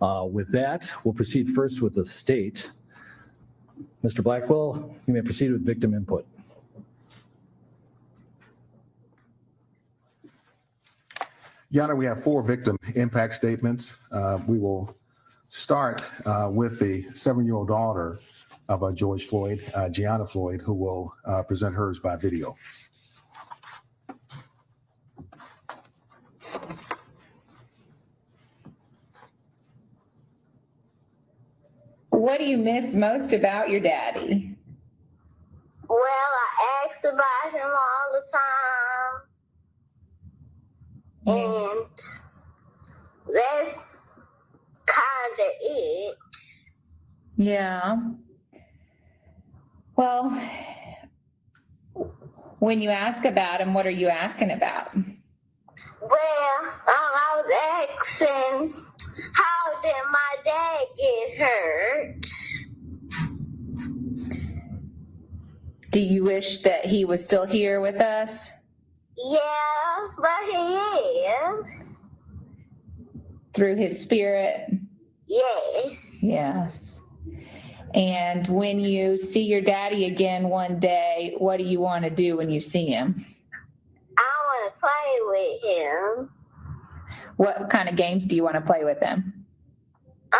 With that, we'll proceed first with the state. Mr. Blackwell, you may proceed with victim input. Your Honor, we have 4 victim impact statements. We will start with the 7-year-old daughter of George Floyd, Gianna Floyd, who will present hers by video. What do you miss most about your daddy? Well, I ask about him all the time. And that's kind of it. Yeah. Well, when you ask about him, what are you asking about? Well, I was asking, how did my dad get hurt? Do you wish that he was still here with us? Yeah, but he is. Through his spirit? Yes. Yes. And when you see your daddy again one day, what do you want to do when you see him? I want to play with him. What kind of games do you want to play with him? I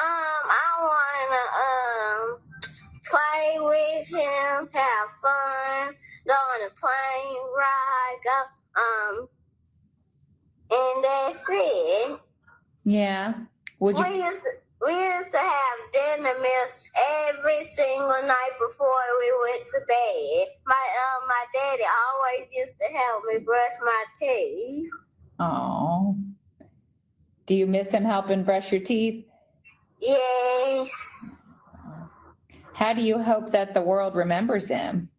want to play with him, have fun, go on a plane ride, and that's it. Yeah. Would you? We used to have dinner meals every single night before we went to bed. My daddy always used to help me brush my teeth. Oh. Do you miss him helping brush your teeth? Yes. How do you hope that the world remembers him?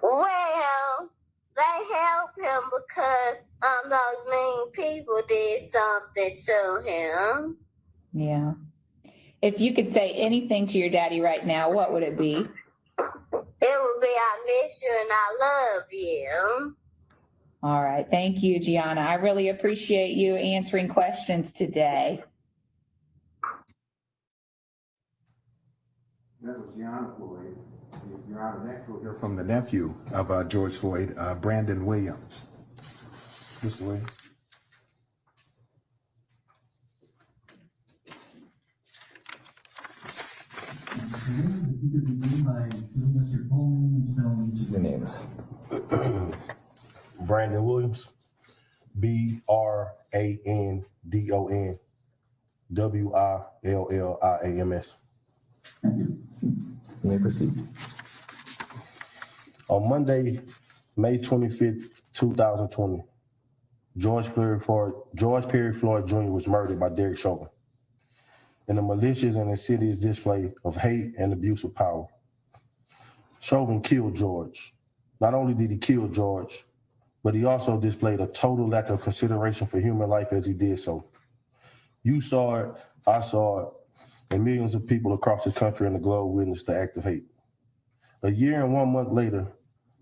Well, they helped him because those mean people did something to him. Yeah. If you could say anything to your daddy right now, what would it be? It would be, I miss you and I love you. All right. Thank you, Gianna. I really appreciate you answering questions today. That was Gianna Floyd. Your Honor, next we'll hear from the nephew of George Floyd, Brandon Williams. Mr. Williams. If you could begin by giving us your full name and spelling each of your names. Brandon Williams, Brandon Williams. Thank you. You may proceed. On Monday, May 25th, 2020, George Perry Floyd Jr. was murdered by Derek Chauvin in a malicious and insidious display of hate and abuse of power. Chauvin killed George. Not only did he kill George, but he also displayed a total lack of consideration for human life as he did so. You saw it, I saw it, and millions of people across the country and the globe witnessed the act of hate. A year and 1 month later,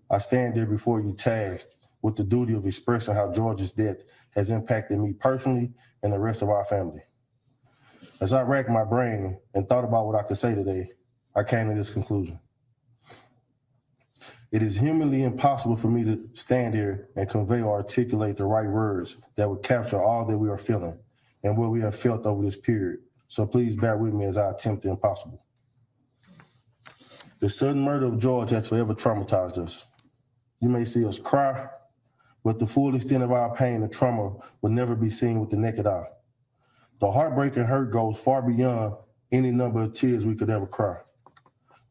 I stand there before you tasked with the duty of expressing how George's death has impacted me personally and the rest of our family. As I racked my brain and thought about what I could say today, I came to this conclusion. It is humanly impossible for me to stand here and convey or articulate the right words that would capture all that we are feeling and what we have felt over this period. So please bear with me as I attempt the impossible. The sudden murder of George has forever traumatized us. You may see us cry, but the full extent of our pain and trauma will never be seen with the naked eye. The heartbreak and hurt goes far beyond any number of tears we could ever cry.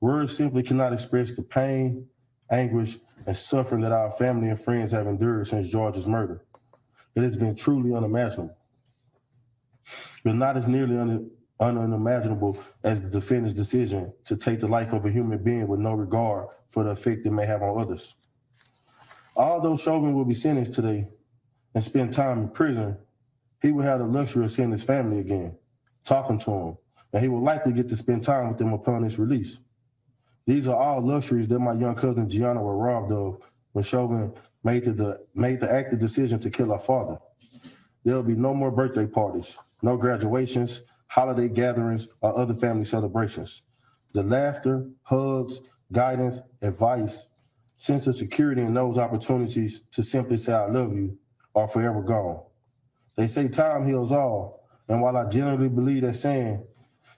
Words simply cannot express the pain, anguish, and suffering that our family and friends have endured since George's murder. It has been truly unimaginable, but not as nearly unimaginable as the defendant's decision to take the life of a human being with no regard for the effect it may have on others. Although Chauvin will be sentenced today and spend time in prison, he will have the luxury of seeing his family again, talking to them, and he will likely get to spend time with them upon his release. These are all luxuries that my young cousin Gianna was robbed of when Chauvin made the active decision to kill her father. There will be no more birthday parties, no graduations, holiday gatherings, or other family celebrations. The laughter, hugs, guidance, advice, sense of security, and those opportunities to simply say I love you are forever gone. They say time heals all, and while I generally believe that saying,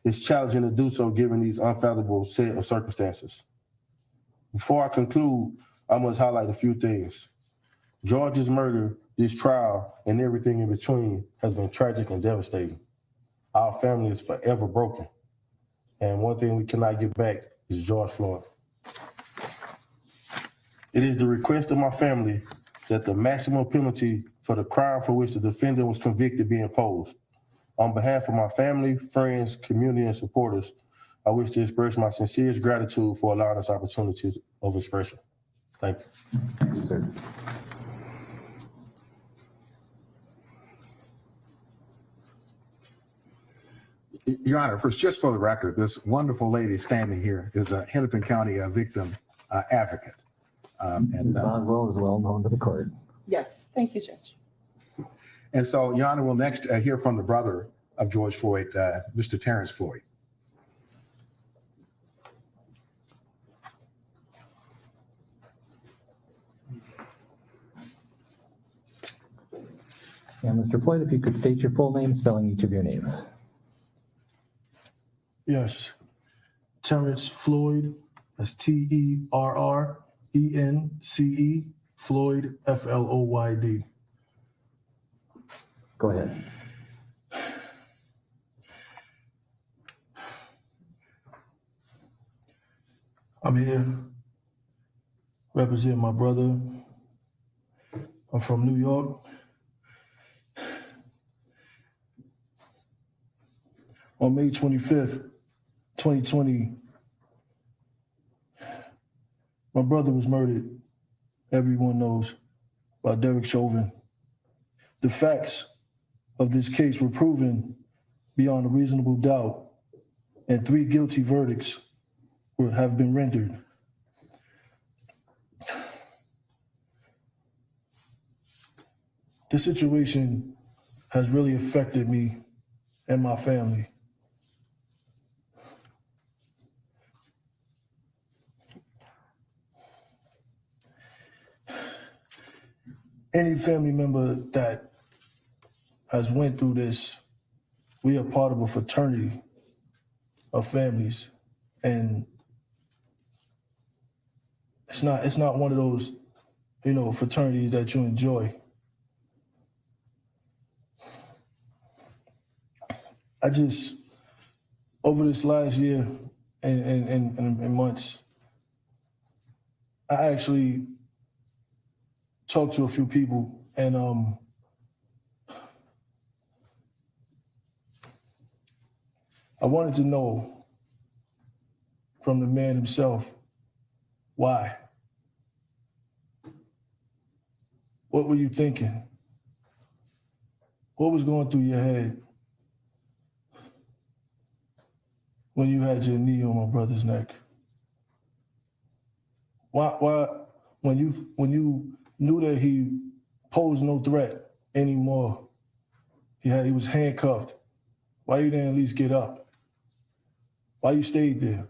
it's challenging to do so given these unfathomable set of circumstances. Before I conclude, I must highlight a few things. George's murder, this trial, and everything in between has been tragic and devastating. Our family is forever broken. And one thing we cannot get back is George Floyd. It is the request of my family that the maximum penalty for the crime for which the defendant was convicted be imposed. On behalf of my family, friends, community, and supporters, I wish to express my sincerest gratitude for allowing us opportunities of expression. Thank you. Thank you, sir. Your Honor, just for the record, this wonderful lady standing here is a Hennepin County victim advocate. Ms. Boswell is well known to the court. Yes, thank you, Judge. And so, Your Honor, we'll next hear from the brother of George Floyd, Mr. Terrence Floyd. And Mr. Floyd, if you could state your full name, spelling each of your names. Yes. Terrence Floyd, that's Terrence, Floyd, Floyd. Go ahead. I'm here representing my brother. I'm from New York. On May 25th, 2020, my brother was murdered, everyone knows, by Derek Chauvin. The facts of this case were proven beyond a reasonable doubt, and 3 guilty verdicts have been rendered. This situation has really affected me and my family. Any family member that has went through this, we are part of a fraternity of families, and it's not one of those, fraternities that you enjoy. I just, over this last year and months, I actually talked to a few people, and I wanted to know from the man himself, why? What were you thinking? What was going through your head when you had your knee on my brother's neck? Why when you knew that he posed no threat anymore, he was handcuffed, why you didn't at least get up? Why you stayed there?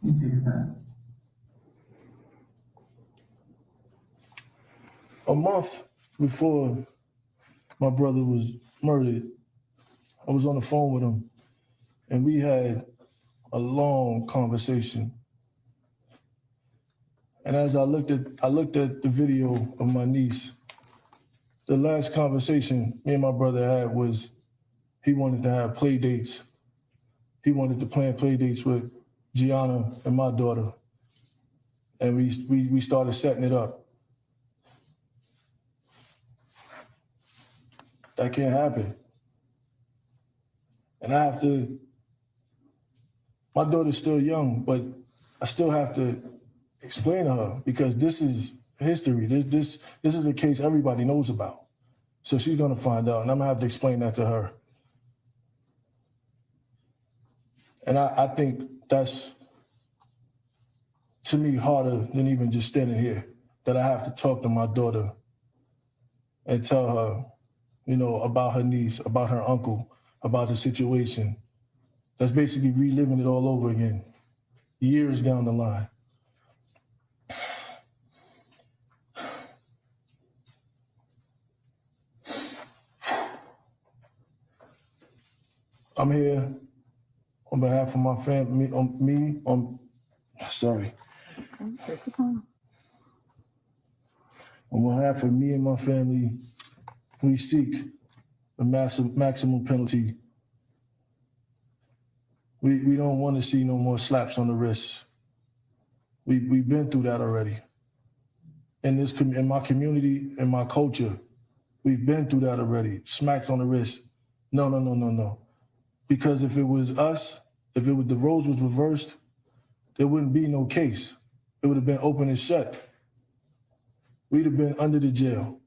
You take your time. A month before my brother was murdered, I was on the phone with him, and we had a long conversation. And as I looked at the video of my niece, the last conversation me and my brother had was he wanted to have play dates. He wanted to plan play dates with Gianna and my daughter. And we started setting it up. That can't happen. And I have to, my daughter's still young, but I still have to explain to her, because this is history. This is a case everybody knows about. So she's gonna find out, and I'm gonna have to explain that to her. And I think that's, to me, harder than even just standing here, that I have to talk to my daughter and tell her, you know, about her niece, about her uncle, about the situation. That's basically reliving it all over again, years down the line. I'm here on behalf of my family, on behalf of me and my family, we seek the maximum penalty. We don't want to see no more slaps on the wrists. We've been through that already. In my community, in my culture, we've been through that already. Smacked on the wrist. No. Because if it was us, the roles was reversed, there wouldn't be no case. It would have been open and shut. We'd have been under the jail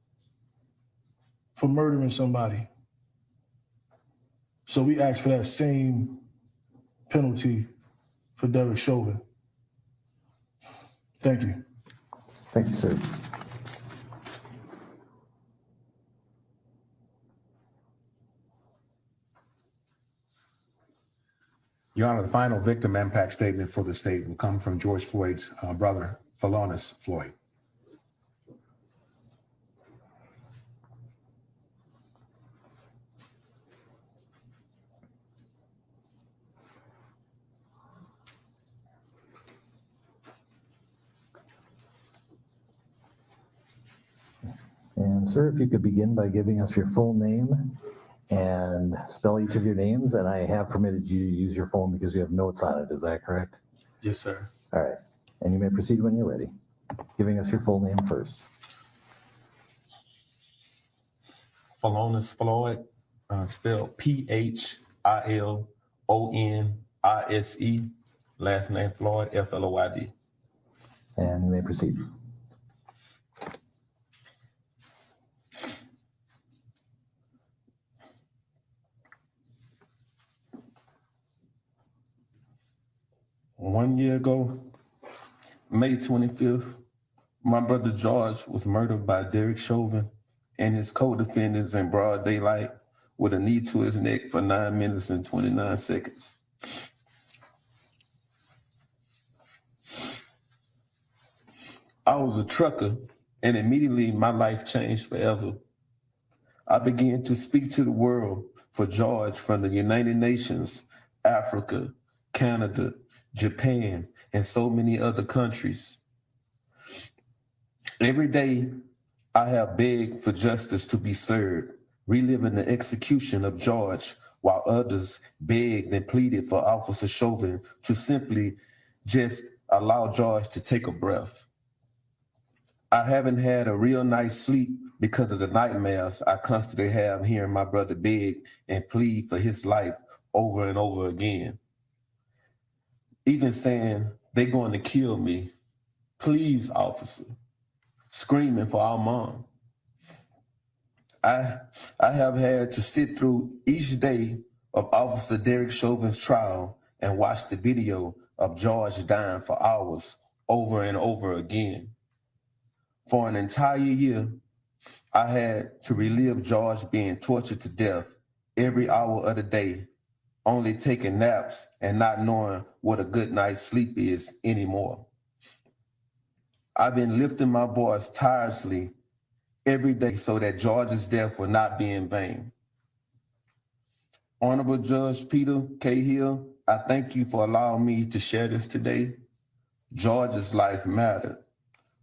for murdering somebody. So we asked for that same penalty for Derek Chauvin. Thank you. Thank you, sir. Your Honor, the final victim impact statement for the state will come from George Floyd's brother, Phalonis Floyd. And sir, if you could begin by giving us your full name and spell each of your names, and I have permitted you to use your phone because you have notes on it. Is that correct? Yes, sir. All right. And you may proceed when you're ready. Giving us your full name first. Phalonis Floyd, spelled Philonise, last name Floyd, Floyd. And you may proceed. One year ago, May 25th, my brother George was murdered by Derek Chauvin and his co-defendants in broad daylight with a knee to his neck for 9 minutes and 29 seconds. I was a trucker, and immediately my life changed forever. I began to speak to the world for George from the United Nations, Africa, Canada, Japan, and so many other countries. Every day, I have begged for justice to be served, reliving the execution of George, while others begged and pleaded for Officer Chauvin to simply just allow George to take a breath. I haven't had a real night's sleep because of the nightmares I constantly have hearing my brother beg and plead for his life over and over again. Even saying, "They're going to kill me. Please, officer." Screaming for our mom. I have had to sit through each day of Officer Derek Chauvin's trial and watch the video of George dying for hours over and over again. For an entire year, I had to relive George being tortured to death every hour of the day, only taking naps and not knowing what a good night's sleep is anymore. I've been lifting my voice tirelessly every day so that George's death will not be in vain. Honorable Judge Peter K. Hill, I thank you for allowing me to share this today. George's life mattered.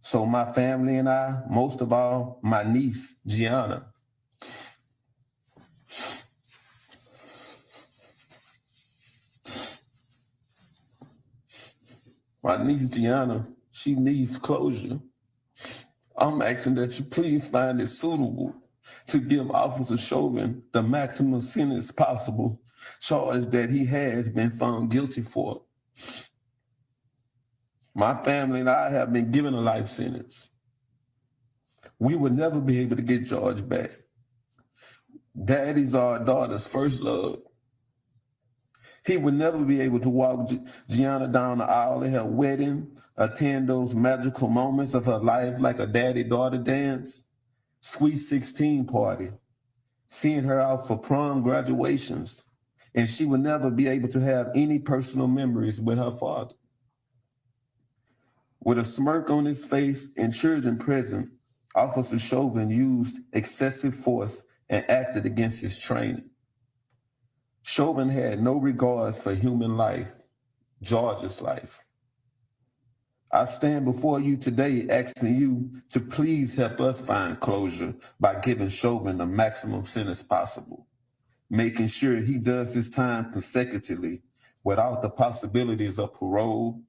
So my family and I, most of all, my niece, Gianna. My niece, Gianna, she needs closure. I'm asking that you please find it suitable to give Officer Chauvin the maximum sentence possible, charge that he has been found guilty for. My family and I have been given a life sentence. We will never be able to get George back. Daddies are our daughter's first love. He would never be able to walk Gianna down the aisle at her wedding, attend those magical moments of her life like a daddy-daughter dance, sweet 16 party, seeing her out for prom graduations, and she would never be able to have any personal memories with her father. With a smirk on his face and children present, Officer Chauvin used excessive force and acted against his training. Chauvin had no regards for human life, George's life. I stand before you today asking you to please help us find closure by giving Chauvin the maximum sentence possible, making sure he does his time consecutively without the possibilities of parole,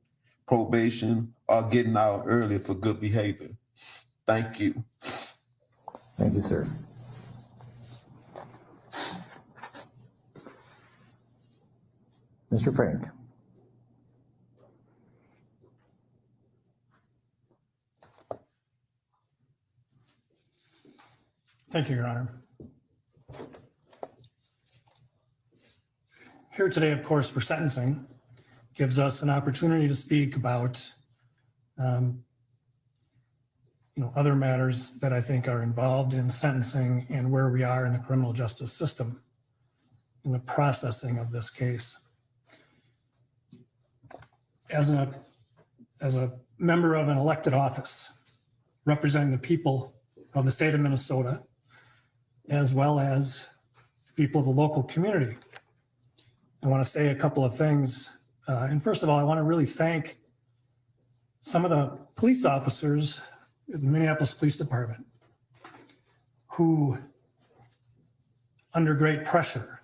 probation, or getting out early for good behavior. Thank you. Thank you, sir. Mr. Frank. Thank you, Your Honor. Here today, of course, for sentencing, gives us an opportunity to speak about other matters that I think are involved in sentencing and where we are in the criminal justice system in the processing of this case. As a member of an elected office representing the people of the state of Minnesota, as well as people of the local community, I want to say a couple of things. And first of all, I want to really thank some of the police officers in the Minneapolis Police Department who, under great pressure,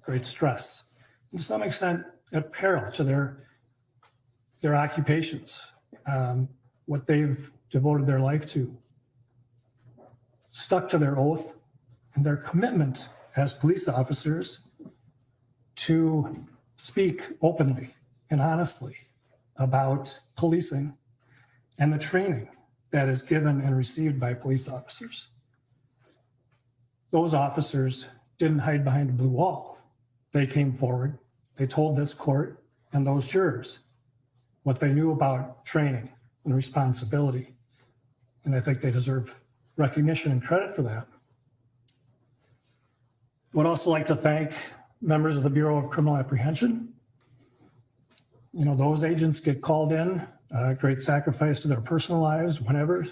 great stress, and to some extent at peril to their occupations, what they've devoted their life to, stuck to their oath and their commitment as police officers to speak openly and honestly about policing and the training that is given and received by police officers. Those officers didn't hide behind a blue wall. They came forward, they told this court and those jurors what they knew about training and responsibility. And I think they deserve recognition and credit for that. I would also like to thank members of the Bureau of Criminal Apprehension. You know, those agents get called in, great sacrifice to their personal lives. Whenever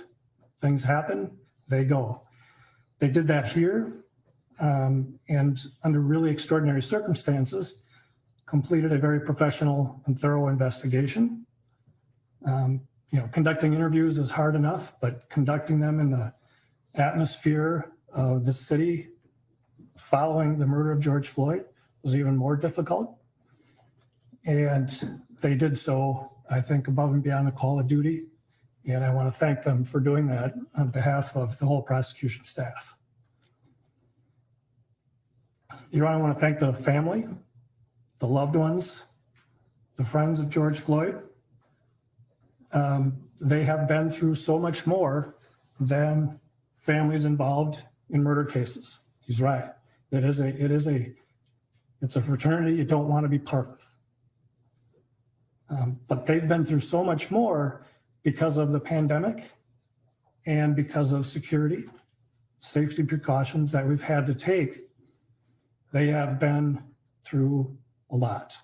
things happen, they go. They did that here, and under really extraordinary circumstances, completed a very professional and thorough investigation. Conducting interviews is hard enough, but conducting them in the atmosphere of the city following the murder of George Floyd was even more difficult. And they did so, I think, above and beyond the call of duty. And I want to thank them for doing that on behalf of the whole prosecution staff. Your Honor, I want to thank the family, the loved ones, the friends of George Floyd. They have been through so much more than families involved in murder cases. He's right. It's a fraternity you don't want to be part of. But they've been through so much more because of the pandemic and because of security, safety precautions that we've had to take. They have been through a lot.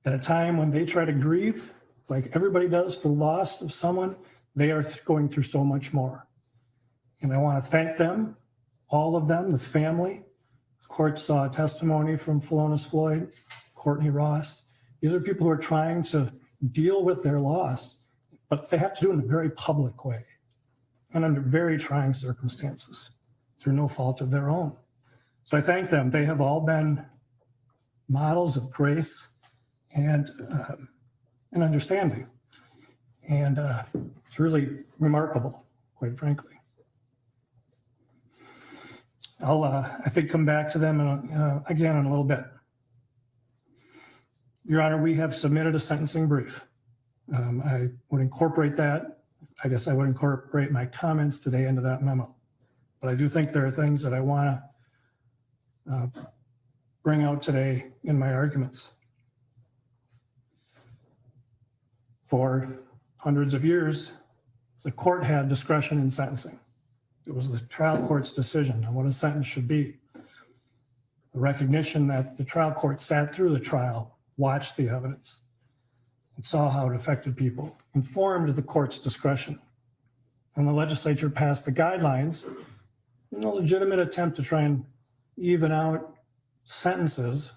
At a time when they try to grieve, like everybody does for the loss of someone, they are going through so much more. And I want to thank them, all of them, the family. The court saw a testimony from Philonise Floyd, Courtney Ross. These are people who are trying to deal with their loss, but they have to do it in a very public way and under very trying circumstances through no fault of their own. So I thank them. They have all been models of grace and understanding. And it's really remarkable, quite frankly. I'll, I think, come back to them again in a little bit. Your Honor, we have submitted a sentencing brief. I would incorporate that. I guess I would incorporate my comments today into that memo. But I do think there are things that I want to bring out today in my arguments. For hundreds of years, the court had discretion in sentencing. It was the trial court's decision on what a sentence should be. The recognition that the trial court sat through the trial, watched the evidence, and saw how it affected people, informed the court's discretion. And the legislature passed the guidelines in a legitimate attempt to try and even out sentences.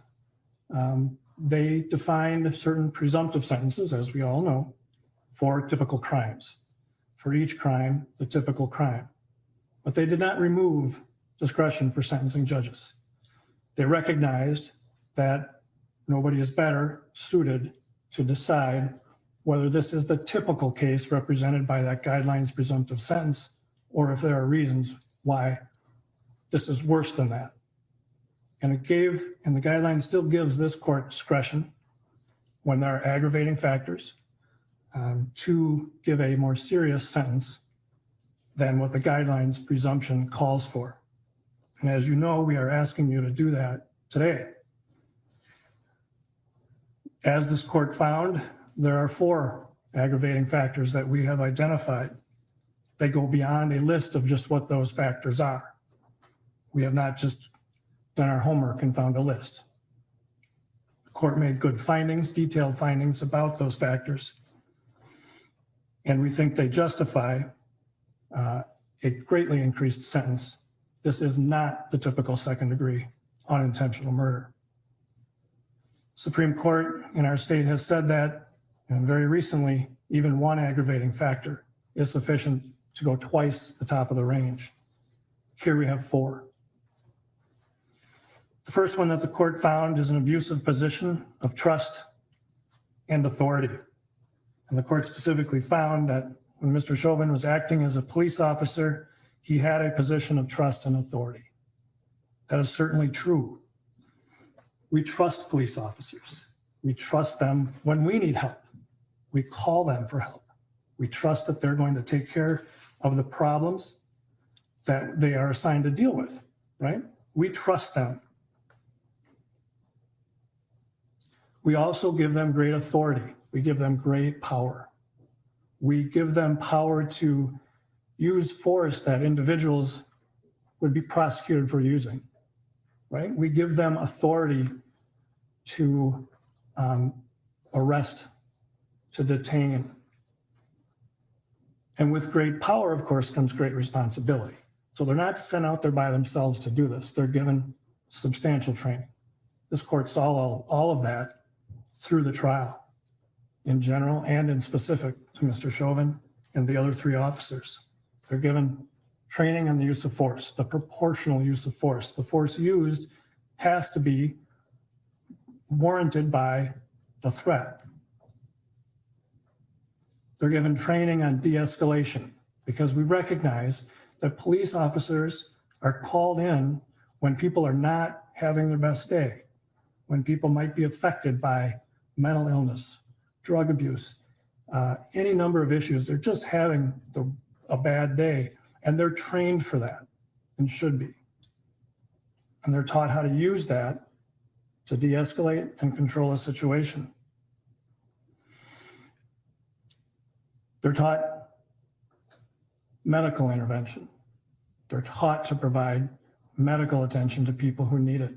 They defined certain presumptive sentences, as we all know, for typical crimes. For each crime, the typical crime. But they did not remove discretion for sentencing judges. They recognized that nobody is better suited to decide whether this is the typical case represented by that guidelines presumptive sentence, or if there are reasons why this is worse than that. And the guideline still gives this court discretion when there are aggravating factors to give a more serious sentence than what the guidelines presumption calls for. And as you know, we are asking you to do that today. As this court found, there are 4 aggravating factors that we have identified. They go beyond a list of just what those factors are. We have not just done our homework and found a list. The court made good findings, detailed findings about those factors. And we think they justify a greatly increased sentence. This is not the typical second-degree unintentional murder. Supreme Court in our state has said that, and very recently, even 1 aggravating factor is sufficient to go twice the top of the range. Here we have 4. The first one that the court found is an abusive position of trust and authority. And the court specifically found that when Mr. Chauvin was acting as a police officer, he had a position of trust and authority. That is certainly true. We trust police officers. We trust them when we need help. We call them for help. We trust that they're going to take care of the problems that they are assigned to deal with, right? We trust them. We also give them great authority. We give them great power. We give them power to use force that individuals would be prosecuted for using, right? We give them authority to arrest, to detain. And with great power, of course, comes great responsibility. So they're not sent out there by themselves to do this. They're given substantial training. This court saw all of that through the trial in general and in specific to Mr. Chauvin and the other 3 officers. They're given training on the use of force, the proportional use of force. The force used has to be warranted by the threat. They're given training on de-escalation because we recognize that police officers are called in when people are not having their best day, when people might be affected by mental illness, drug abuse, any number of issues. They're just having a bad day, and they're trained for that and should be. And they're taught how to use that to de-escalate and control a situation. They're taught medical intervention. They're taught to provide medical attention to people who need it.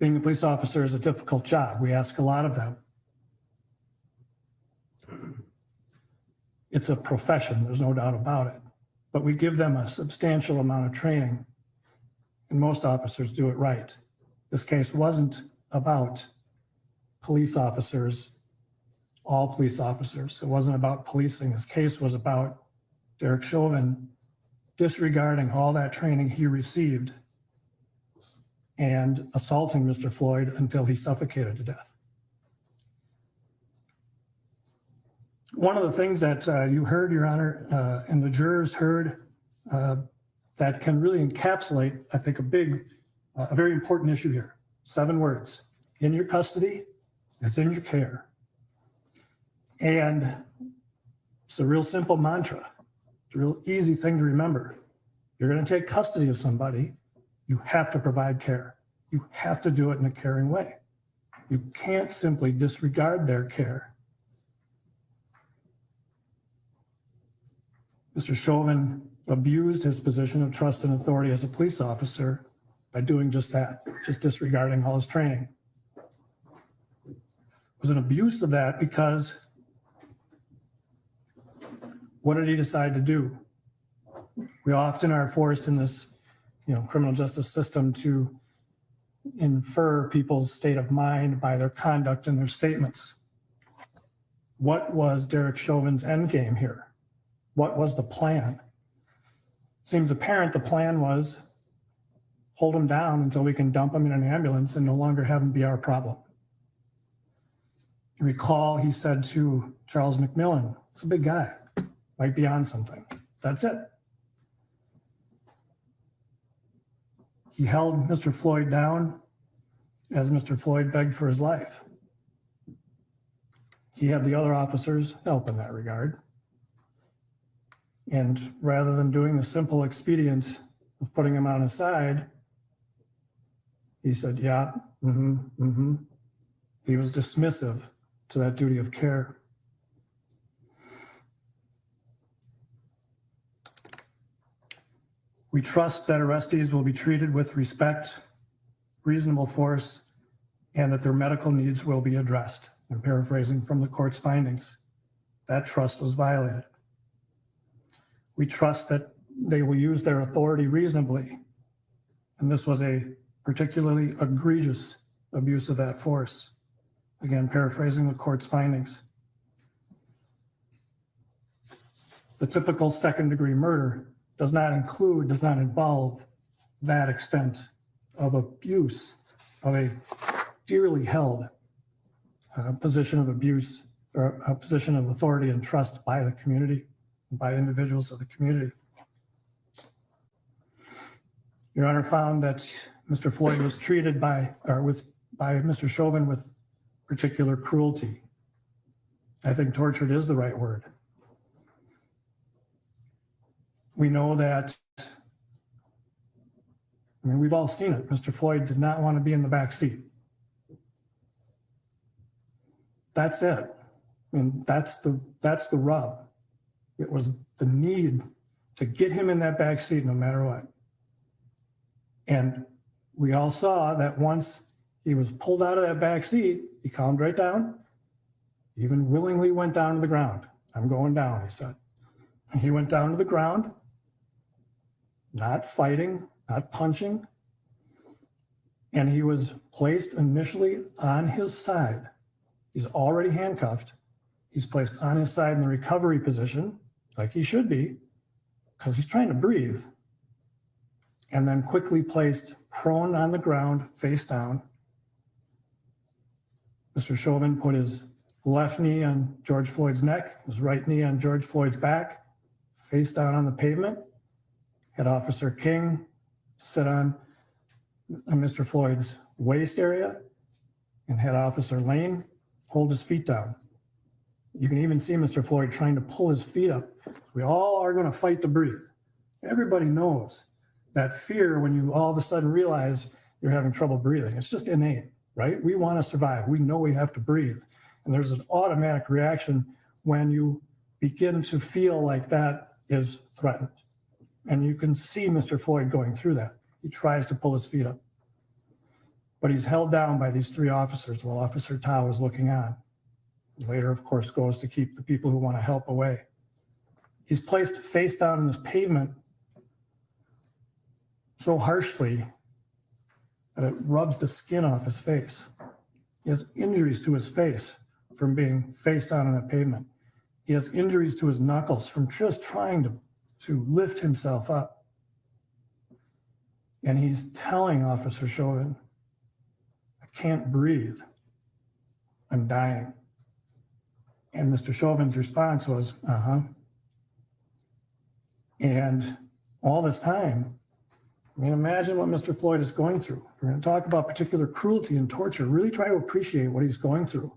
Being a police officer is a difficult job. We ask a lot of them. It's a profession, there's no doubt about it. But we give them a substantial amount of training, and most officers do it right. This case wasn't about police officers, all police officers. It wasn't about policing. This case was about Derek Chauvin disregarding all that training he received and assaulting Mr. Floyd until he suffocated to death. One of the things that you heard, Your Honor, and the jurors heard that can really encapsulate, I think, a very important issue here. 7 words: in your custody is in your care. And it's a real simple mantra. It's a real easy thing to remember. You're going to take custody of somebody, You have to provide care. You have to do it in a caring way. You can't simply disregard their care. Mr. Chauvin abused his position of trust and authority as a police officer by doing just that, just disregarding all his training. It was an abuse of that because what did he decide to do? We often are forced in this, criminal justice system to infer people's state of mind by their conduct and their statements. What was Derek Chauvin's end game here? What was the plan? It seems apparent the plan was hold him down until we can dump him in an ambulance and no longer have him be our problem. You recall he said to Charles McMillan, "He's a big guy, might be on something." That's it. He held Mr. Floyd down as Mr. Floyd begged for his life. He had the other officers help in that regard. And rather than doing the simple expedient of putting him on his side, he said, yeah, He was dismissive to that duty of care. We trust that arrestees will be treated with respect, reasonable force, and that their medical needs will be addressed. I'm paraphrasing from the court's findings. That trust was violated. We trust that they will use their authority reasonably. And this was a particularly egregious abuse of that force. Again, paraphrasing the court's findings. The typical second-degree murder does not involve that extent of abuse of a dearly held position of abuse or a position of authority and trust by the community, by individuals of the community. Your Honor found that Mr. Floyd was treated by Mr. Chauvin with particular cruelty. I think tortured is the right word. We know that, we've all seen it. Mr. Floyd did not want to be in the back seat. That's it. That's the rub. It was the need to get him in that back seat no matter what. And we all saw that once he was pulled out of that back seat, he calmed right down, even willingly went down to the ground. I'm going down, he said. He went down to the ground, not fighting, not punching, and he was placed initially on his side. He's already handcuffed. He's placed on his side in the recovery position, like he should be, because he's trying to breathe, and then quickly placed prone on the ground, face down. Mr. Chauvin put his left knee on George Floyd's neck, his right knee on George Floyd's back, face down on the pavement. Had Officer King sit on Mr. Floyd's waist area and had Officer Lane hold his feet down. You can even see Mr. Floyd trying to pull his feet up. We all are going to fight to breathe. Everybody knows that fear when you all of a sudden realize you're having trouble breathing. It's just innate, right? We want to survive. We know we have to breathe. And there's an automatic reaction when you begin to feel like that is threatened. And you can see Mr. Floyd going through that. He tries to pull his feet up. But he's held down by these three officers while Officer Tao is looking on. Later, of course, goes to keep the people who want to help away. He's placed face down on this pavement so harshly that it rubs the skin off his face. He has injuries to his face from being face down on that pavement. He has injuries to his knuckles from just trying to lift himself up. And he's telling Officer Chauvin, I can't breathe. I'm dying. And Mr. Chauvin's response was, And all this time, imagine what Mr. Floyd is going through. If we're going to talk about particular cruelty and torture, really try to appreciate what he's going through.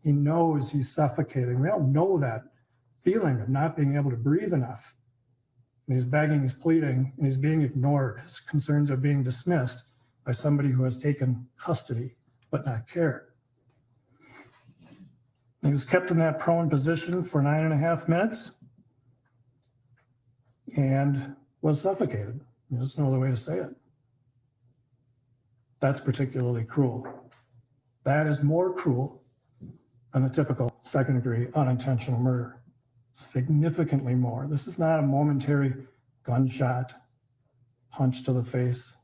He knows he's suffocating. We all know that feeling of not being able to breathe enough. and he's begging, he's pleading, and he's being ignored. His concerns are being dismissed by somebody who has taken custody but not care. He was kept in that prone position for 9.5 minutes and was suffocated. There's no other way to say it. That's particularly cruel. That is more cruel than the typical second-degree unintentional murder. Significantly more. This is not a momentary gunshot, punch to the face.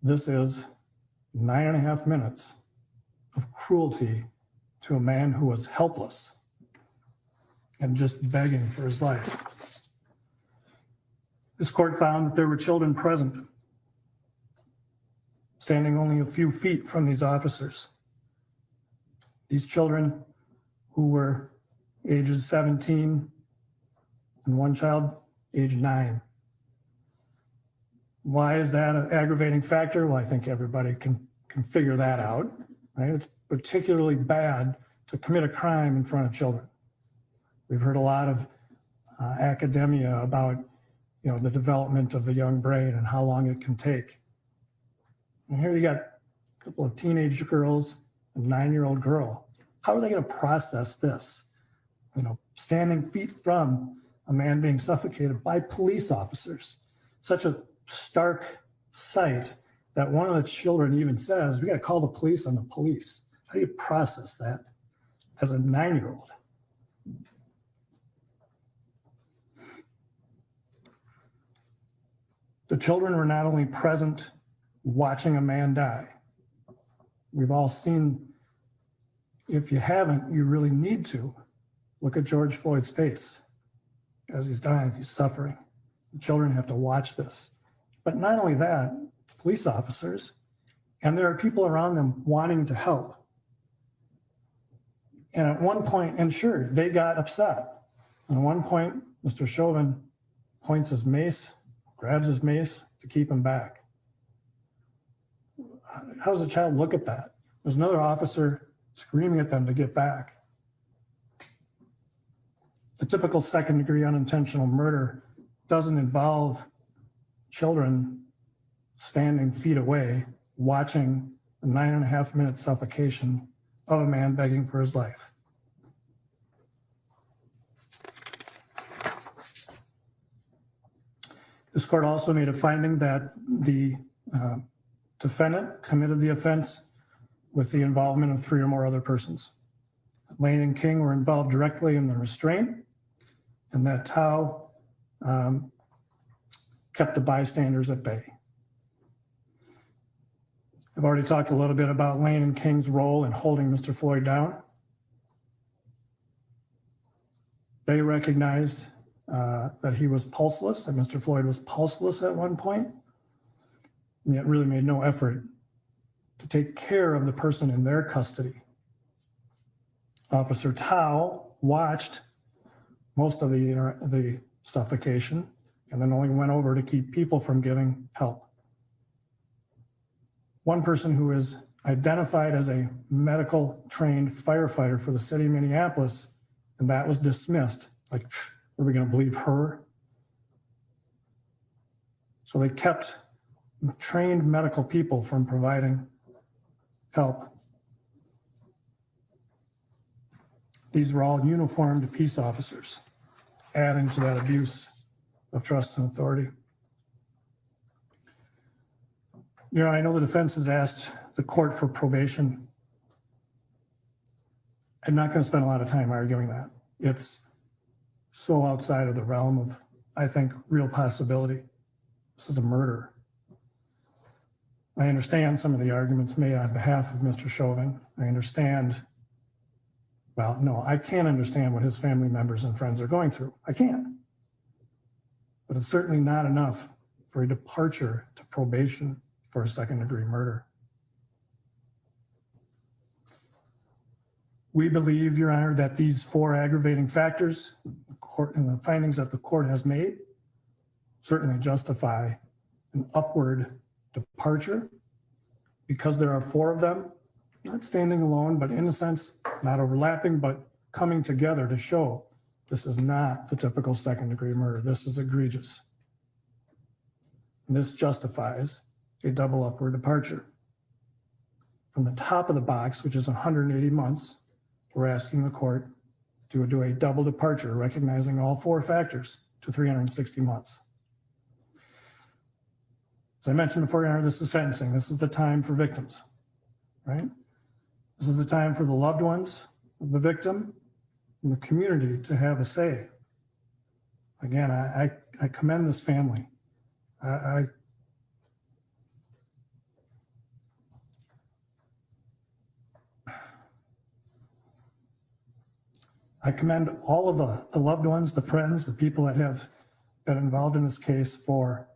This is 9.5 minutes of cruelty to a man who was helpless and just begging for his life. This court found that there were children present, standing only a few feet from these officers. These children, who were ages 17 and one child age 9. Why is that an aggravating factor? Well, I think everybody can figure that out, right? It's particularly bad to commit a crime in front of children. We've heard a lot of academia about, the development of the young brain and how long it can take. And here you got a couple of teenage girls, a 9-year-old girl. How are they going to process this? Standing feet from a man being suffocated by police officers. Such a stark sight that one of the children even says, we got to call the police on the police. How do you process that as a 9-year-old? The children were not only present watching a man die. We've all seen, if you haven't, you really need to look at George Floyd's face as he's dying, he's suffering. The children have to watch this. But not only that, police officers, and there are people around them wanting to help. And at one point, and sure, they got upset. At one point, Mr. Chauvin points his mace, grabs his mace to keep him back. How does a child look at that? There's another officer screaming at them to get back. The typical second-degree unintentional murder doesn't involve children standing feet away watching a 9.5 minute suffocation of a man begging for his life. This court also made a finding that the defendant committed the offense with the involvement of 3 or more other persons. Lane and King were involved directly in the restraint, and that Tao kept the bystanders at bay. I've already talked a little bit about Lane and King's role in holding Mr. Floyd down. They recognized that he was pulseless, that Mr. Floyd was pulseless at one point, and yet really made no effort to take care of the person in their custody. Officer Tao watched most of the suffocation and then only went over to keep people from giving help. One person who is identified as a medical trained firefighter for the city of Minneapolis, and that was dismissed. Like, are we going to believe her? So they kept trained medical people from providing help. These were all uniformed peace officers, adding to that abuse of trust and authority. I know the defense has asked the court for probation. I'm not going to spend a lot of time arguing that. It's so outside of the realm of, I think, real possibility. This is a murder. I understand some of the arguments made on behalf of Mr. Chauvin. I can't understand what his family members and friends are going through. I can't. But it's certainly not enough for a departure to probation for a second-degree murder. We believe, Your Honor, that these 4 aggravating factors and the findings that the court has made certainly justify an upward departure because there are 4 of them, not standing alone, but in a sense, not overlapping, but coming together to show This is not the typical second-degree murder. This is egregious. And this justifies a double upward departure. From the top of the box, which is 180 months, we're asking the court to do a double departure, recognizing all four factors, to 360 months. As I mentioned before, Your Honor, this is sentencing. This is the time for victims, right? This is the time for the loved ones of the victim and the community to have a say. Again, I commend this family. I commend all of the loved ones, the friends, the people that have been involved in this case for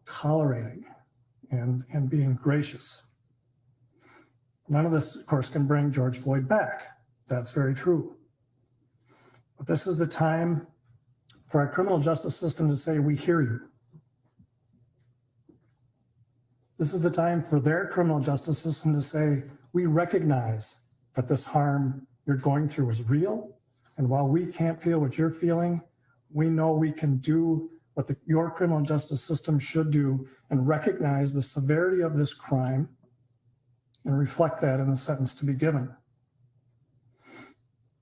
tolerating and being gracious. None of this, of course, can bring George Floyd back. That's very true. But this is the time for our criminal justice system to say, we hear you. This is the time for their criminal justice system to say, we recognize that this harm you're going through is real. And while we can't feel what you're feeling, we know we can do what your criminal justice system should do and recognize the severity of this crime and reflect that in the sentence to be given.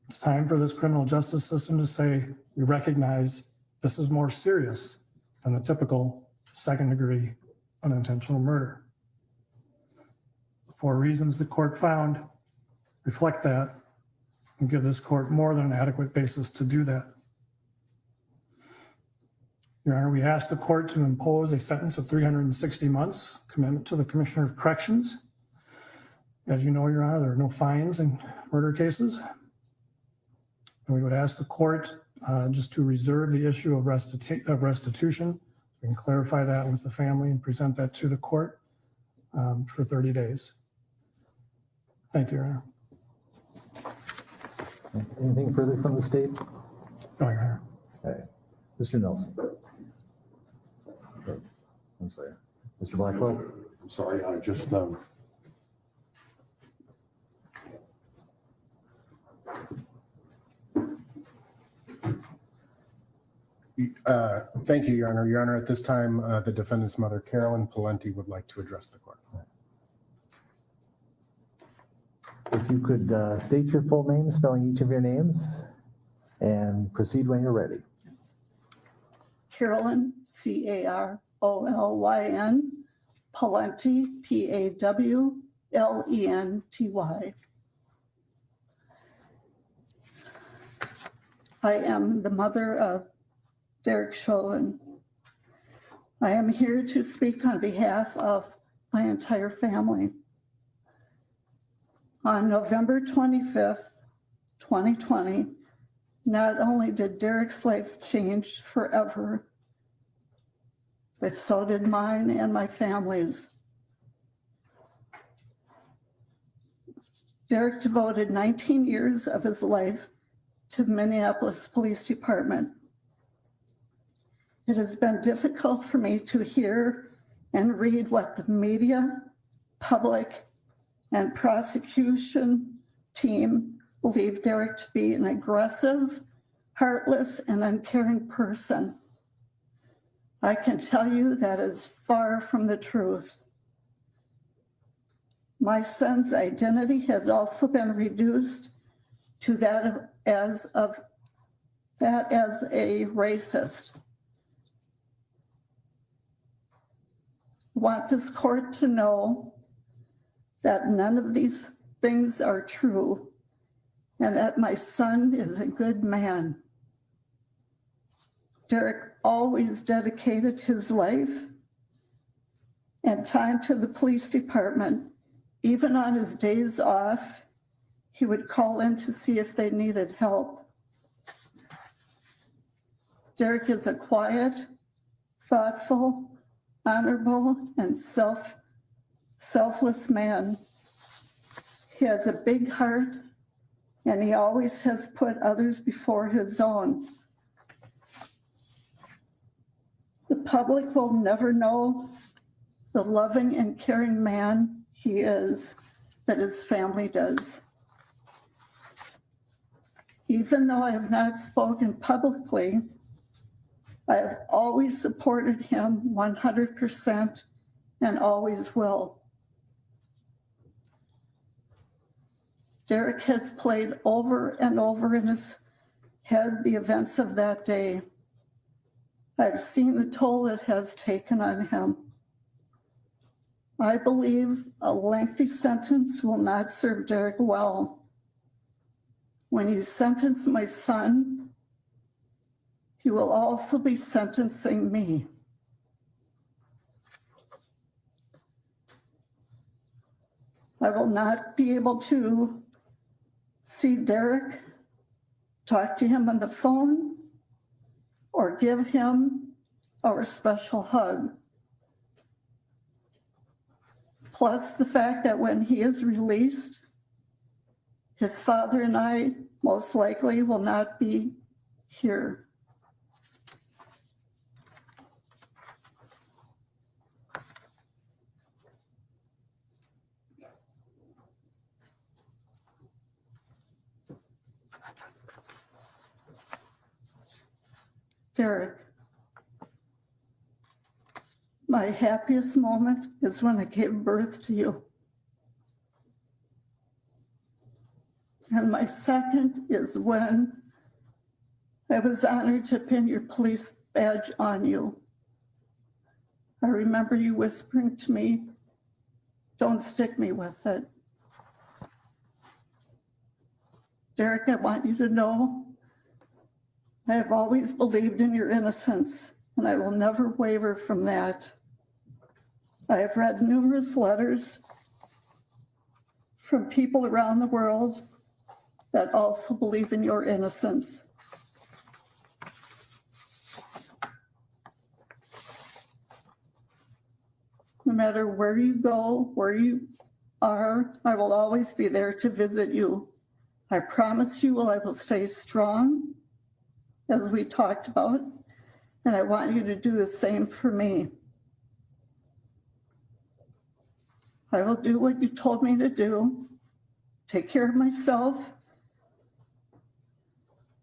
It's time for this criminal justice system to say, we recognize this is more serious than the typical second-degree unintentional murder. The four reasons the court found reflect that and give this court more than an adequate basis to do that. Your Honor, we asked the court to impose a sentence of 360 months, commitment to the Commissioner of Corrections. As you know, Your Honor, there are no fines in murder cases. And we would ask the court just to reserve the issue of restitution. We can clarify that with the family and present that to the court for 30 days. Thank you, Your Honor. Anything further from the state? No, Your Honor. Okay. Mr. Nelson. Okay. I'm sorry. Mr. Blackwell? I'm sorry, I just, thank you, Your Honor. Your Honor, at this time, the defendant's mother, Carolyn Palenti, would like to address the court. If you could state your full name, spelling each of your names, and proceed when you're ready. Carolyn, Carolyn, Palenti, Pawlenty. I am the mother of Derek Chauvin. I am here to speak on behalf of my entire family. On November 25th, 2020, not only did Derek's life change forever, but so did mine and my family's. Derek devoted 19 years of his life to the Minneapolis Police Department. It has been difficult for me to hear and read what the media, public, and prosecution team believe Derek to be an aggressive, heartless, and uncaring person. I can tell you that is far from the truth. My son's identity has also been reduced to that as a racist. I want this court to know that none of these things are true and that my son is a good man. Derek always dedicated his life and time to the police department. Even on his days off, he would call in to see if they needed help. Derek is a quiet, thoughtful, honorable, and selfless man. He has a big heart, and he always has put others before his own. The public will never know the loving and caring man he is, but his family does. Even though I have not spoken publicly, I have always supported him 100% and always will. Derek has played over and over in his head the events of that day. I've seen the toll it has taken on him. I believe a lengthy sentence will not serve Derek well. When you sentence my son, you will also be sentencing me. I will not be able to see Derek, talk to him on the phone, or give him our special hug. Plus the fact that when he is released, his father and I most likely will not be here. Derek, my happiest moment is when I gave birth to you. And my second is when I was honored to pin your police badge on you. I remember you whispering to me, "Don't stick me with it." Derek, I want you to know I have always believed in your innocence, and I will never waver from that. I have read numerous letters from people around the world that also believe in your innocence. No matter where you go, where you are, I will always be there to visit you. I promise you I will stay strong, as we talked about, and I want you to do the same for me. I will do what you told me to do, take care of myself,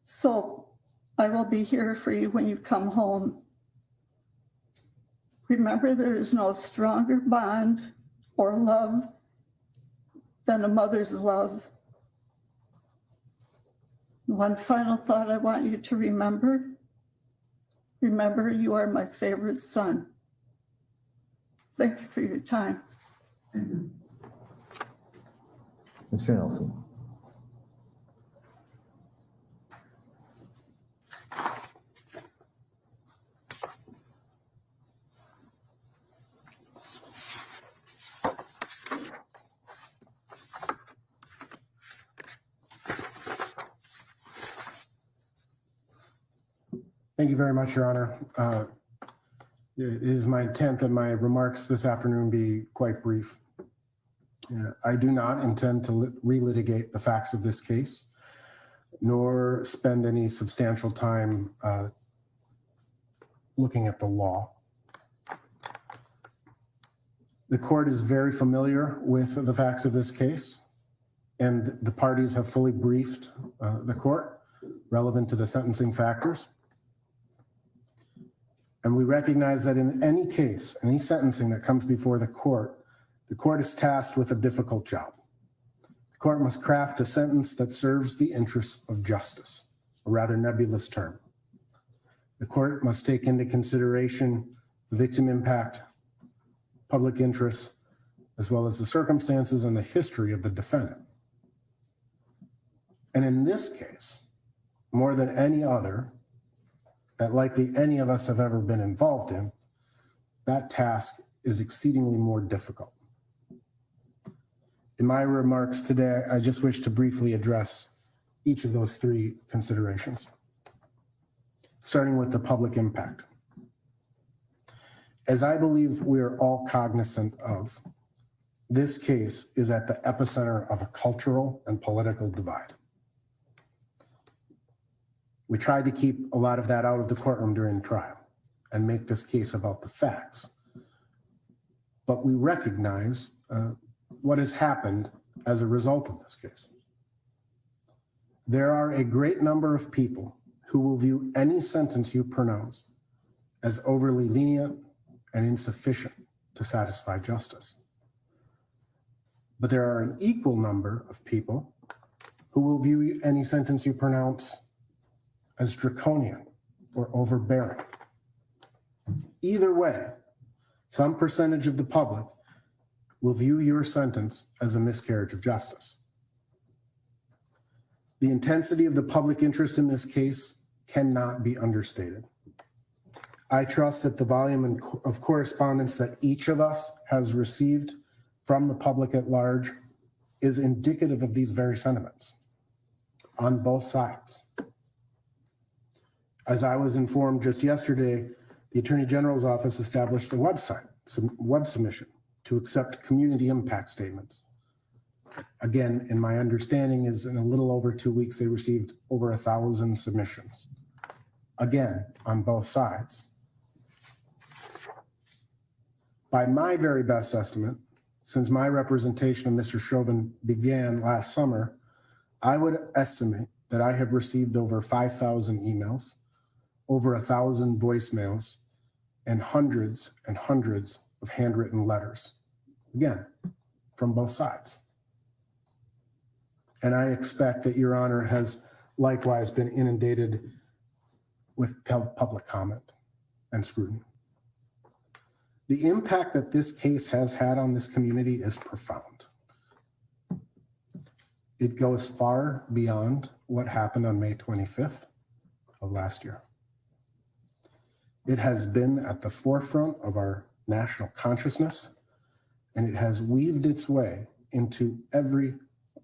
so I will be here for you when you come home. Remember, there is no stronger bond or love than a mother's love. One final thought I want you to remember. Remember, you are my favorite son. Thank you for your time. Mr. Nelson. Thank you very much, Your Honor. It is my intent that my remarks this afternoon be quite brief. I do not intend to relitigate the facts of this case, nor spend any substantial time looking at the law. The court is very familiar with the facts of this case, and the parties have fully briefed the court relevant to the sentencing factors. And we recognize that in any case, any sentencing that comes before the court is tasked with a difficult job. The court must craft a sentence that serves the interests of justice, a rather nebulous term. The court must take into consideration the victim impact, public interest, as well as the circumstances and the history of the defendant. And in this case, more than any other that likely any of us have ever been involved in, that task is exceedingly more difficult. In my remarks today, I just wish to briefly address each of those three considerations, starting with the public impact. As I believe we are all cognizant of, this case is at the epicenter of a cultural and political divide. We tried to keep a lot of that out of the courtroom during the trial and make this case about the facts. But we recognize what has happened as a result of this case. There are a great number of people who will view any sentence you pronounce as overly lenient and insufficient to satisfy justice. But there are an equal number of people who will view any sentence you pronounce as draconian or overbearing. Either way, some percentage of the public will view your sentence as a miscarriage of justice. The intensity of the public interest in this case cannot be understated. I trust that the volume of correspondence that each of us has received from the public at large is indicative of these very sentiments on both sides. As I was informed just yesterday, the Attorney General's office established a website, some web submission to accept community impact statements. Again, in my understanding is in a little over 2 weeks, they received over 1,000 submissions. Again, on both sides. By my very best estimate, since my representation of Mr. Chauvin began last summer, I would estimate that I have received over 5,000 emails, over 1,000 voicemails, and hundreds of handwritten letters. Again, from both sides. And I expect that Your Honor has likewise been inundated with public comment and scrutiny. The impact that this case has had on this community is profound. It goes far beyond what happened on May 25th of last year. It has been at the forefront of our national consciousness, and it has weaved its way into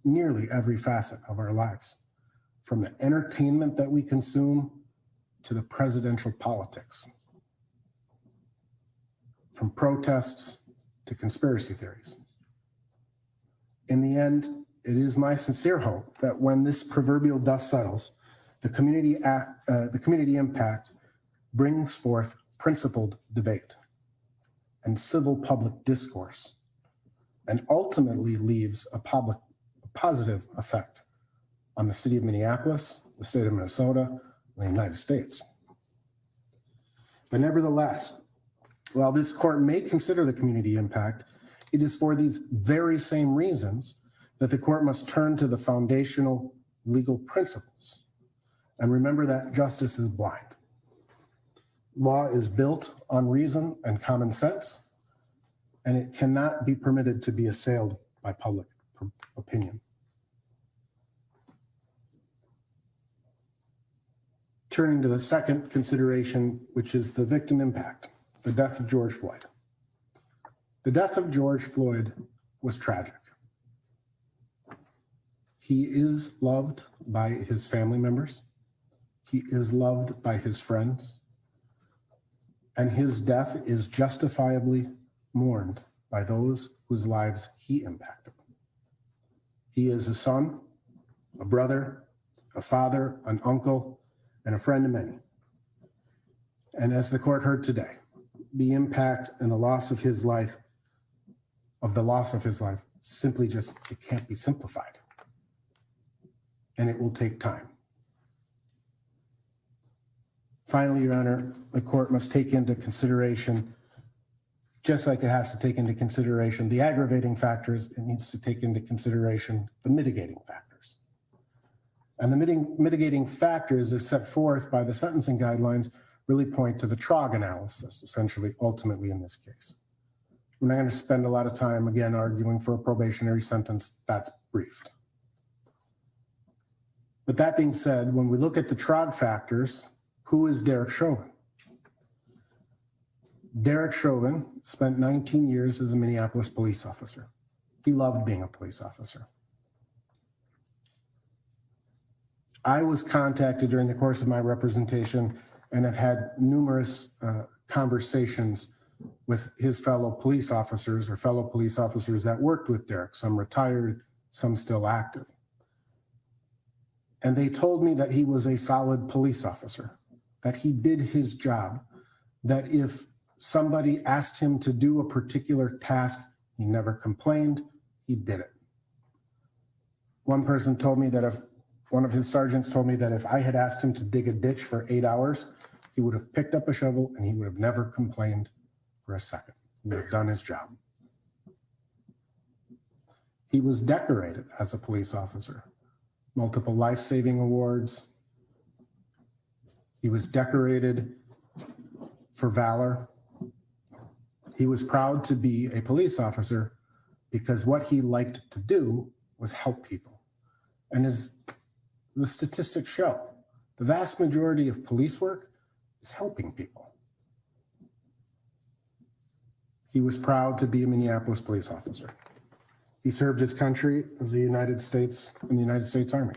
nearly every facet of our lives, from the entertainment that we consume to the presidential politics, from protests to conspiracy theories. In the end, it is my sincere hope that when this proverbial dust settles, the community impact brings forth principled debate and civil public discourse, and ultimately leaves a positive effect on the city of Minneapolis, the state of Minnesota, and the United States. But nevertheless, while this court may consider the community impact, it is for these very same reasons that the court must turn to the foundational legal principles and remember that justice is blind. Law is built on reason and common sense, and it cannot be permitted to be assailed by public opinion. Turning to the second consideration, which is the victim impact, the death of George Floyd. The death of George Floyd was tragic. He is loved by his family members. He is loved by his friends. And his death is justifiably mourned by those whose lives he impacted. He is a son, a brother, a father, an uncle, and a friend to many. And as the court heard today, the impact and the loss of his life, simply just, it can't be simplified. And it will take time. Finally, Your Honor, the court must take into consideration, just like it has to take into consideration the aggravating factors, it needs to take into consideration the mitigating factors. And the mitigating factors as set forth by the sentencing guidelines really point to the TROG analysis, essentially, ultimately in this case. We're not going to spend a lot of time, again, arguing for a probationary sentence. That's briefed. But that being said, when we look at the TROG factors, who is Derek Chauvin? Derek Chauvin spent 19 years as a Minneapolis police officer. He loved being a police officer. I was contacted during the course of my representation and have had numerous conversations with his fellow police officers that worked with Derek, some retired, some still active. And they told me that he was a solid police officer, that he did his job, that if somebody asked him to do a particular task, he never complained, he did it. One person told me that if one of his sergeants told me that if I had asked him to dig a ditch for 8 hours, he would have picked up a shovel and he would have never complained for a second. He would have done his job. He was decorated as a police officer, multiple life-saving awards. He was decorated for valor. He was proud to be a police officer because what he liked to do was help people. And as the statistics show, the vast majority of police work is helping people. He was proud to be a Minneapolis police officer. He served his country as the United States in the United States Army.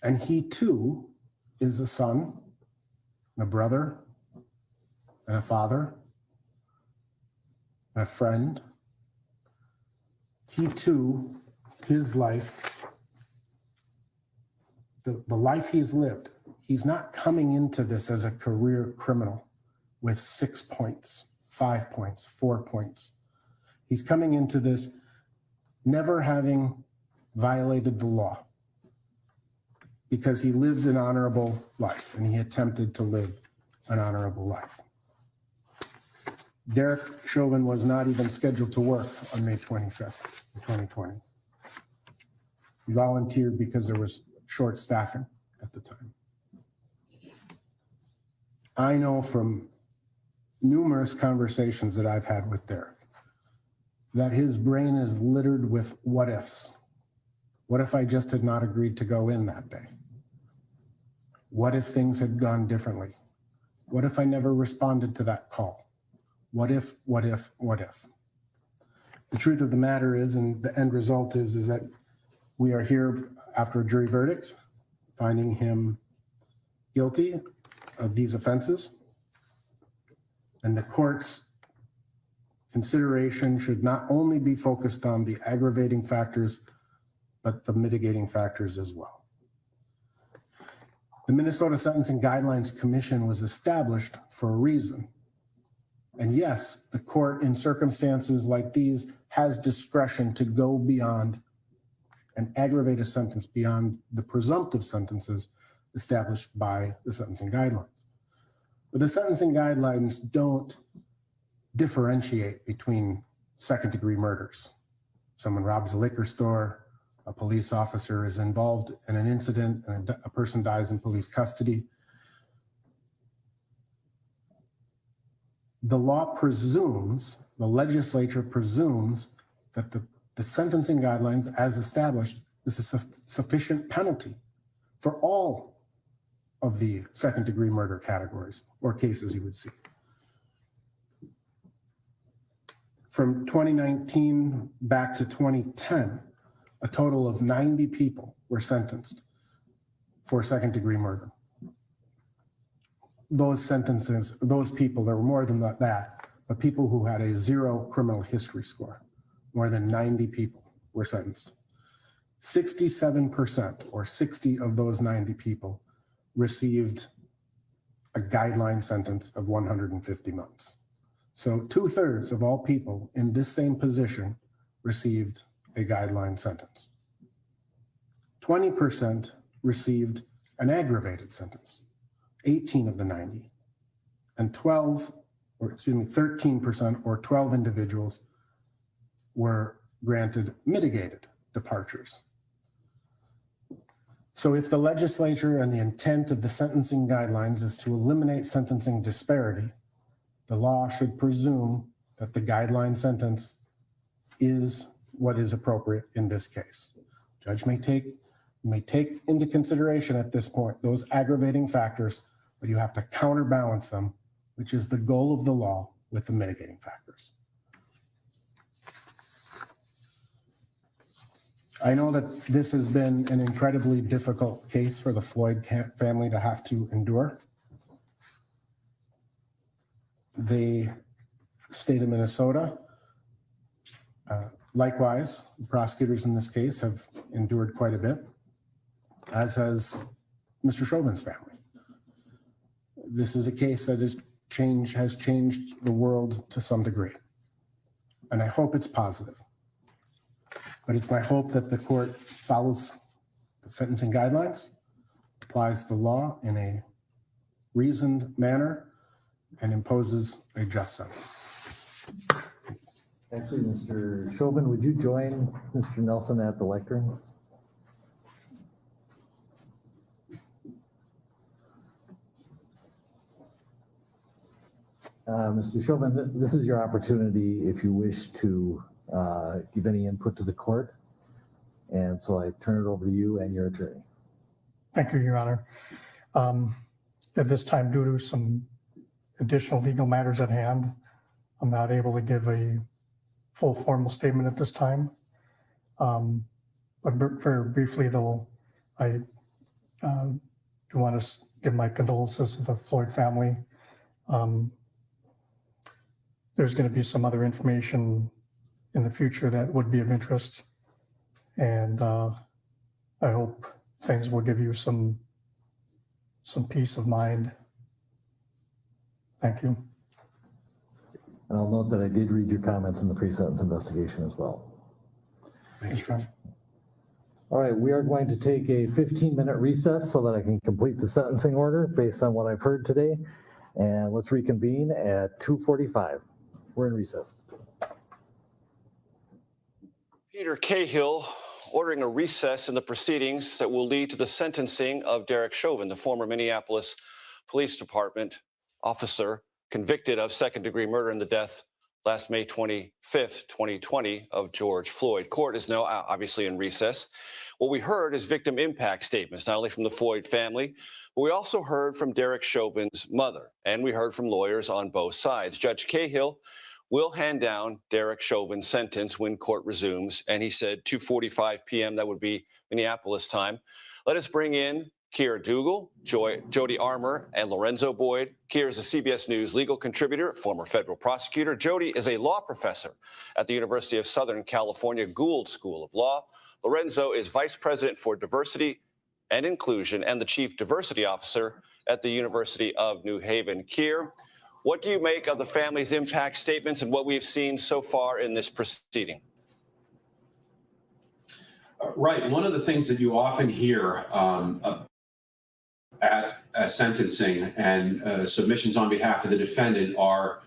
And he too is a son, and a brother, and a father, and a friend. He too, his life, the life he's lived, he's not coming into this as a career criminal with 6 points, 5 points, 4 points. He's coming into this never having violated the law because he lived an honorable life and he attempted to live an honorable life. Derek Chauvin was not even scheduled to work on May 25th, 2020. He volunteered because there was short staffing at the time. I know from numerous conversations that I've had with Derek that his brain is littered with what ifs. What if I just had not agreed to go in that day? What if things had gone differently? What if I never responded to that call? What if, what if, what if? The truth of the matter is, and the end result is that we are here after a jury verdict, finding him guilty of these offenses. And the court's consideration should not only be focused on the aggravating factors, but the mitigating factors as well. The Minnesota Sentencing Guidelines Commission was established for a reason. And yes, the court in circumstances like these has discretion to go beyond and aggravate a sentence beyond the presumptive sentences established by the sentencing guidelines. But the sentencing guidelines don't differentiate between second-degree murders. Someone robs a liquor store, a police officer is involved in an incident, and a person dies in police custody. The law presumes, the legislature presumes that the sentencing guidelines as established is a sufficient penalty for all of the second-degree murder categories or cases you would see. From 2019 back to 2010, a total of 90 people were sentenced for second-degree murder. Those sentences, those people, there were more than that, but people who had a 0 criminal history score, more than 90 people were sentenced. 67%, or 60 of those 90 people, received a guideline sentence of 150 months. So 2/3 of all people in this same position received a guideline sentence. 20% received an aggravated sentence, 18 of the 90, and 13% or 12 individuals were granted mitigated departures. So if the legislature and the intent of the sentencing guidelines is to eliminate sentencing disparity, the law should presume that the guideline sentence is what is appropriate in this case. Judge may take into consideration at this point those aggravating factors, but you have to counterbalance them, which is the goal of the law, with the mitigating factors. I know that this has been an incredibly difficult case for the Floyd family to have to endure. The state of Minnesota, likewise, the prosecutors in this case have endured quite a bit, as has Mr. Chauvin's family. This is a case that has changed the world to some degree, and I hope it's positive. But it's my hope that the court follows sentencing guidelines, applies the law in a reasoned manner, and imposes a just sentence. Actually, Mr. Chauvin, would you join Mr. Nelson at the lectern? Mr. Chauvin, this is your opportunity if you wish to give any input to the court. And so I turn it over to you and your attorney. Thank you, Your Honor. At this time, due to some additional legal matters at hand, I'm not able to give a full formal statement at this time. But very briefly, though, I do want to give my condolences to the Floyd family. There's going to be some other information in the future that would be of interest. And I hope things will give you some peace of mind. Thank you. And I'll note that I did read your comments in the pre-sentence investigation as well. Thank you. All right, we are going to take a 15-minute recess so that I can complete the sentencing order based on what I've heard today. And let's reconvene at 2:45. We're in recess. Peter Cahill ordering a recess in the proceedings that will lead to the sentencing of Derek Chauvin, the former Minneapolis Police Department officer convicted of second-degree murder in the death last May 25th, 2020 of George Floyd. Court is now obviously in recess. What we heard is victim impact statements, not only from the Floyd family, but we also heard from Derek Chauvin's mother, and we heard from lawyers on both sides. Judge Cahill will hand down Derek Chauvin's sentence when court resumes, and he said 2:45 p.m., that would be Minneapolis time. Let us bring in Keira Dougal, Jody Armour, and Lorenzo Boyd. Keira is a CBS News legal contributor, former federal prosecutor. Jody is a law professor at the University of Southern California Gould School of Law. Lorenzo is vice president for diversity and inclusion and the chief diversity officer at the University of New Haven. Keira, what do you make of the family's impact statements and what we've seen so far in this proceeding? Right. One of the things that you often hear at sentencing and submissions on behalf of the defendant are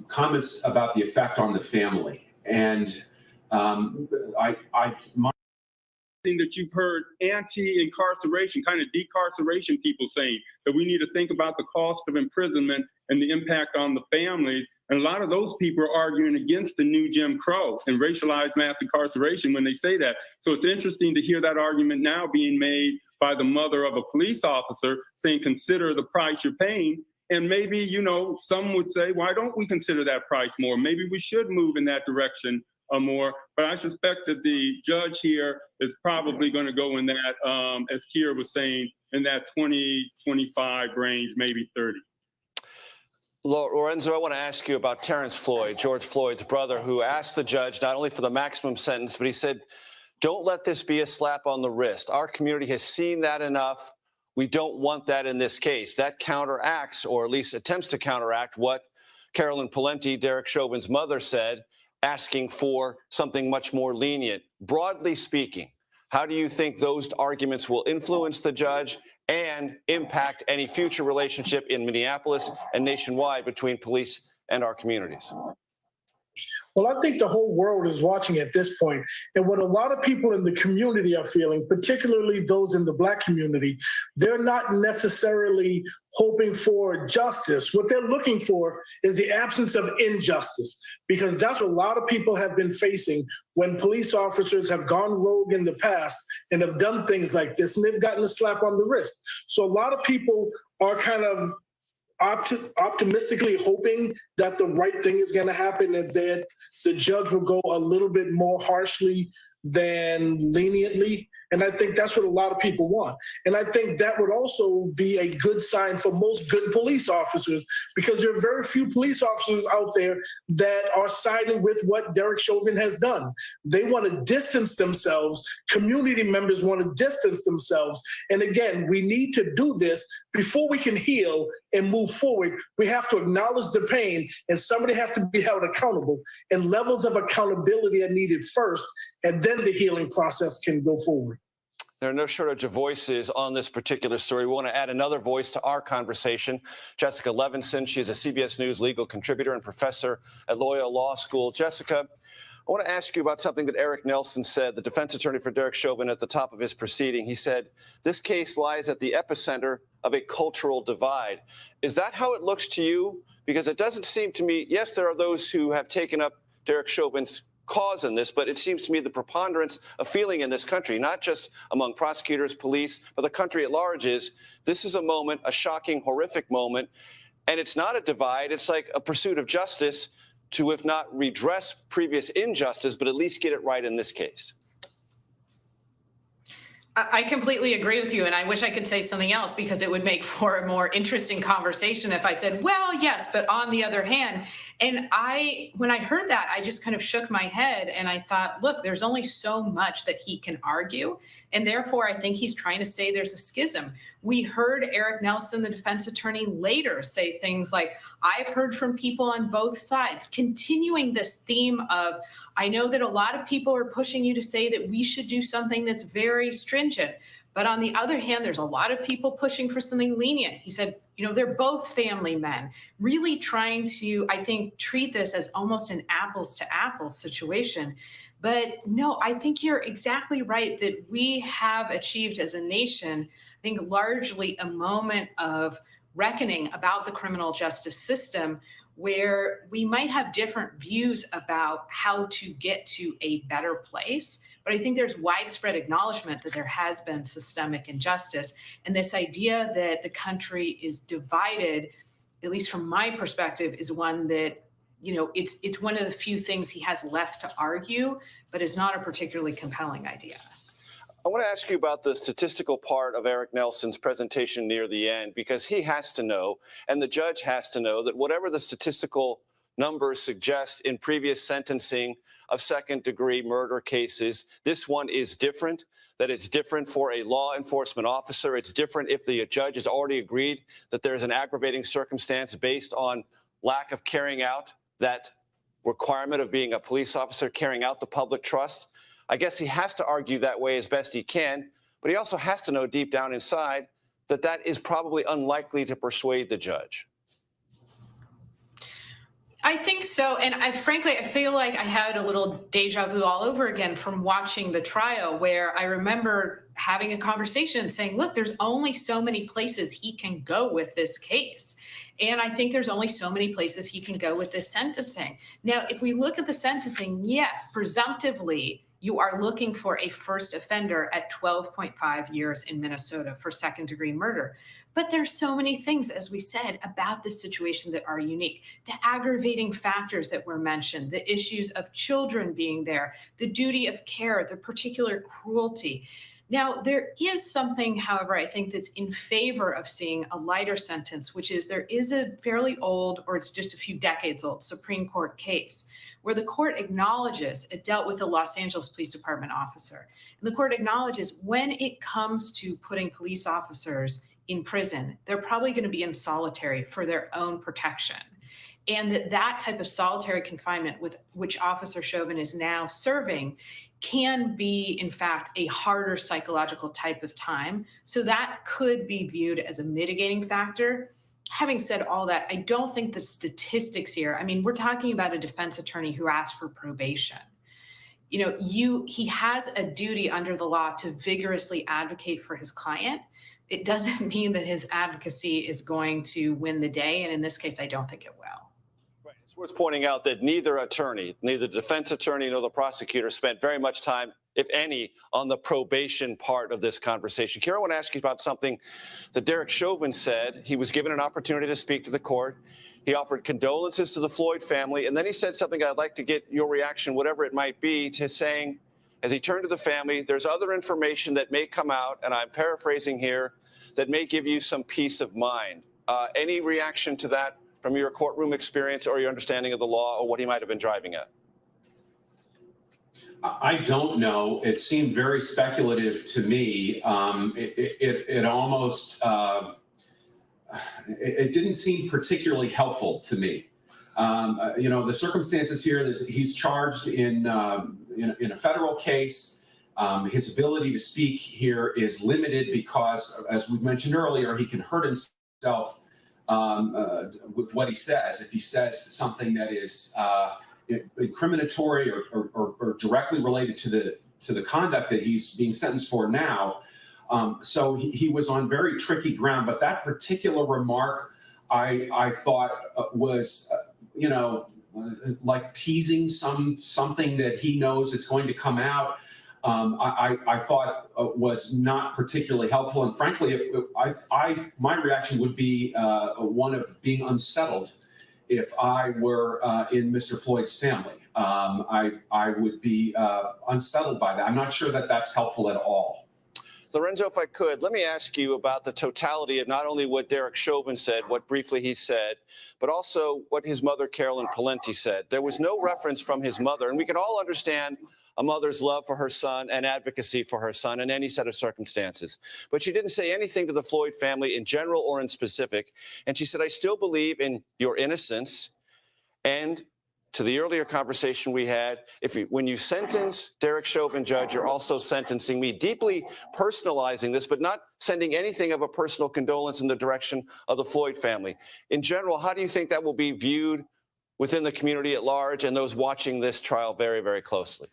comments about the effect on the family. And that you've heard anti-incarceration, kind of decarceration people saying that we need to think about the cost of imprisonment and the impact on the families. And a lot of those people are arguing against the new Jim Crow and racialized mass incarceration when they say that. So it's interesting to hear that argument now being made by the mother of a police officer saying, consider the price you're paying. And maybe, you know, some would say, why don't we consider that price more? Maybe we should move in that direction more. But I suspect that the judge here is probably going to go in that, as Keir was saying, in that 20, 25 range, maybe 30. Lorenzo, I want to ask you about Terrence Floyd, George Floyd's brother, who asked the judge not only for the maximum sentence, but he said, don't let this be a slap on the wrist. Our community has seen that enough. We don't want that in this case. That counteracts, or at least attempts to counteract, what Carolyn Palenti, Derek Chauvin's mother, said, asking for something much more lenient. Broadly speaking, how do you think those arguments will influence the judge and impact any future relationship in Minneapolis and nationwide between police and our communities? Well, I think the whole world is watching at this point. And what a lot of people in the community are feeling, particularly those in the Black community, they're not necessarily hoping for justice. What they're looking for is the absence of injustice, because that's what a lot of people have been facing when police officers have gone rogue in the past and have done things like this, and they've gotten a slap on the wrist. So a lot of people are kind of optimistically hoping that the right thing is going to happen and that the judge will go a little bit more harshly than leniently. And I think that's what a lot of people want. And I think that would also be a good sign for most good police officers, because there are very few police officers out there that are siding with what Derek Chauvin has done. They want to distance themselves. Community members want to distance themselves. And again, we need to do this before we can heal and move forward. We have to acknowledge the pain, and somebody has to be held accountable. And levels of accountability are needed first, and then the healing process can go forward. There are no shortage of voices on this particular story. We want to add another voice to our conversation. Jessica Levinson, she is a CBS News legal contributor and professor at Loyola Law School. Jessica, I want to ask you about something that Eric Nelson said, the defense attorney for Derek Chauvin, at the top of his proceeding. He said, this case lies at the epicenter of a cultural divide. Is that how it looks to you? Because it doesn't seem to me, yes, there are those who have taken up Derek Chauvin's cause in this, but it seems to me the preponderance of feeling in this country, not just among prosecutors, police, but the country at large, is this is a moment, a shocking, horrific moment, and it's not a divide. It's like a pursuit of justice to, if not redress previous injustice, but at least get it right in this case. I completely agree with you, and I wish I could say something else, because it would make for a more interesting conversation if I said, well, yes, but on the other hand. And when I heard that, I just kind of shook my head and I thought, look, there's only so much that he can argue. And therefore, I think he's trying to say there's a schism. We heard Eric Nelson, the defense attorney, later say things like, I've heard from people on both sides, continuing this theme of, I know that a lot of people are pushing you to say that we should do something that's very stringent. But on the other hand, there's a lot of people pushing for something lenient. He said, you know, they're both family men, really trying to, I think, treat this as almost an apples to apples situation. But no, I think you're exactly right that we have achieved as a nation, I think, largely a moment of reckoning about the criminal justice system, where we might have different views about how to get to a better place. But I think there's widespread acknowledgement that there has been systemic injustice. And this idea that the country is divided, at least from my perspective, is one that, you know, it's one of the few things he has left to argue, but is not a particularly compelling idea. I want to ask you about the statistical part of Eric Nelson's presentation near the end, because he has to know, and the judge has to know, that whatever the statistical numbers suggest in previous sentencing of second-degree murder cases, this one is different, that it's different for a law enforcement officer. It's different if the judge has already agreed that there's an aggravating circumstance based on lack of carrying out that requirement of being a police officer, carrying out the public trust. I guess he has to argue that way as best he can, but he also has to know deep down inside that that is probably unlikely to persuade the judge. I think so. And frankly, I feel like I had a little deja vu all over again from watching the trial, where I remember having a conversation and saying, look, there's only so many places he can go with this case. And I think there's only so many places he can go with this sentencing. Now, if we look at the sentencing, yes, presumptively, you are looking for a first offender at 12.5 years in Minnesota for second-degree murder. But there's so many things, as we said, about this situation that are unique. The aggravating factors that were mentioned, the issues of children being there, the duty of care, the particular cruelty. Now, there is something, however, I think that's in favor of seeing a lighter sentence, which is there is a fairly old, or it's just a few decades old, Supreme Court case where the court acknowledges it dealt with a Los Angeles Police Department officer. And the court acknowledges when it comes to putting police officers in prison, they're probably going to be in solitary for their own protection. And that type of solitary confinement with which Officer Chauvin is now serving can be, in fact, a harder psychological type of time. So that could be viewed as a mitigating factor. Having said all that, I don't think the statistics here, I mean, we're talking about a defense attorney who asked for probation. You know, he has a duty under the law to vigorously advocate for his client. It doesn't mean that his advocacy is going to win the day. And in this case, I don't think it will. It's worth pointing out that neither attorney, neither the defense attorney nor the prosecutor, spent very much time, if any, on the probation part of this conversation. Kira, I want to ask you about something that Derek Chauvin said. He was given an opportunity to speak to the court. He offered condolences to the Floyd family. And then he said something I'd like to get your reaction, whatever it might be, to saying, as he turned to the family, there's other information that may come out, and I'm paraphrasing here, that may give you some peace of mind. Any reaction to that from your courtroom experience or your understanding of the law, or what he might have been driving at? I don't know. It seemed very speculative to me. It almost, it didn't seem particularly helpful to me. You know, the circumstances here, he's charged in a federal case. His ability to speak here is limited because, as we've mentioned earlier, he can hurt himself with what he says. If he says something that is incriminatory or directly related to the conduct that he's being sentenced for now. So he was on very tricky ground. But that particular remark, I thought was, you know, like teasing something that he knows it's going to come out. I thought was not particularly helpful. And frankly, my reaction would be one of being unsettled. If I were in Mr. Floyd's family, I would be unsettled by that. I'm not sure that that's helpful at all. Lorenzo, if I could, let me ask you about the totality of not only what Derek Chauvin said, what briefly he said, but also what his mother, Carolyn Palenti, said. There was no reference from his mother, and we can all understand a mother's love for her son and advocacy for her son in any set of circumstances. But she didn't say anything to the Floyd family in general or in specific. And she said, I still believe in your innocence. And to the earlier conversation we had, when you sentence Derek Chauvin, Judge, you're also sentencing me, deeply personalizing this, but not sending anything of a personal condolence in the direction of the Floyd family. In general, how do you think that will be viewed within the community at large and those watching this trial very, very closely?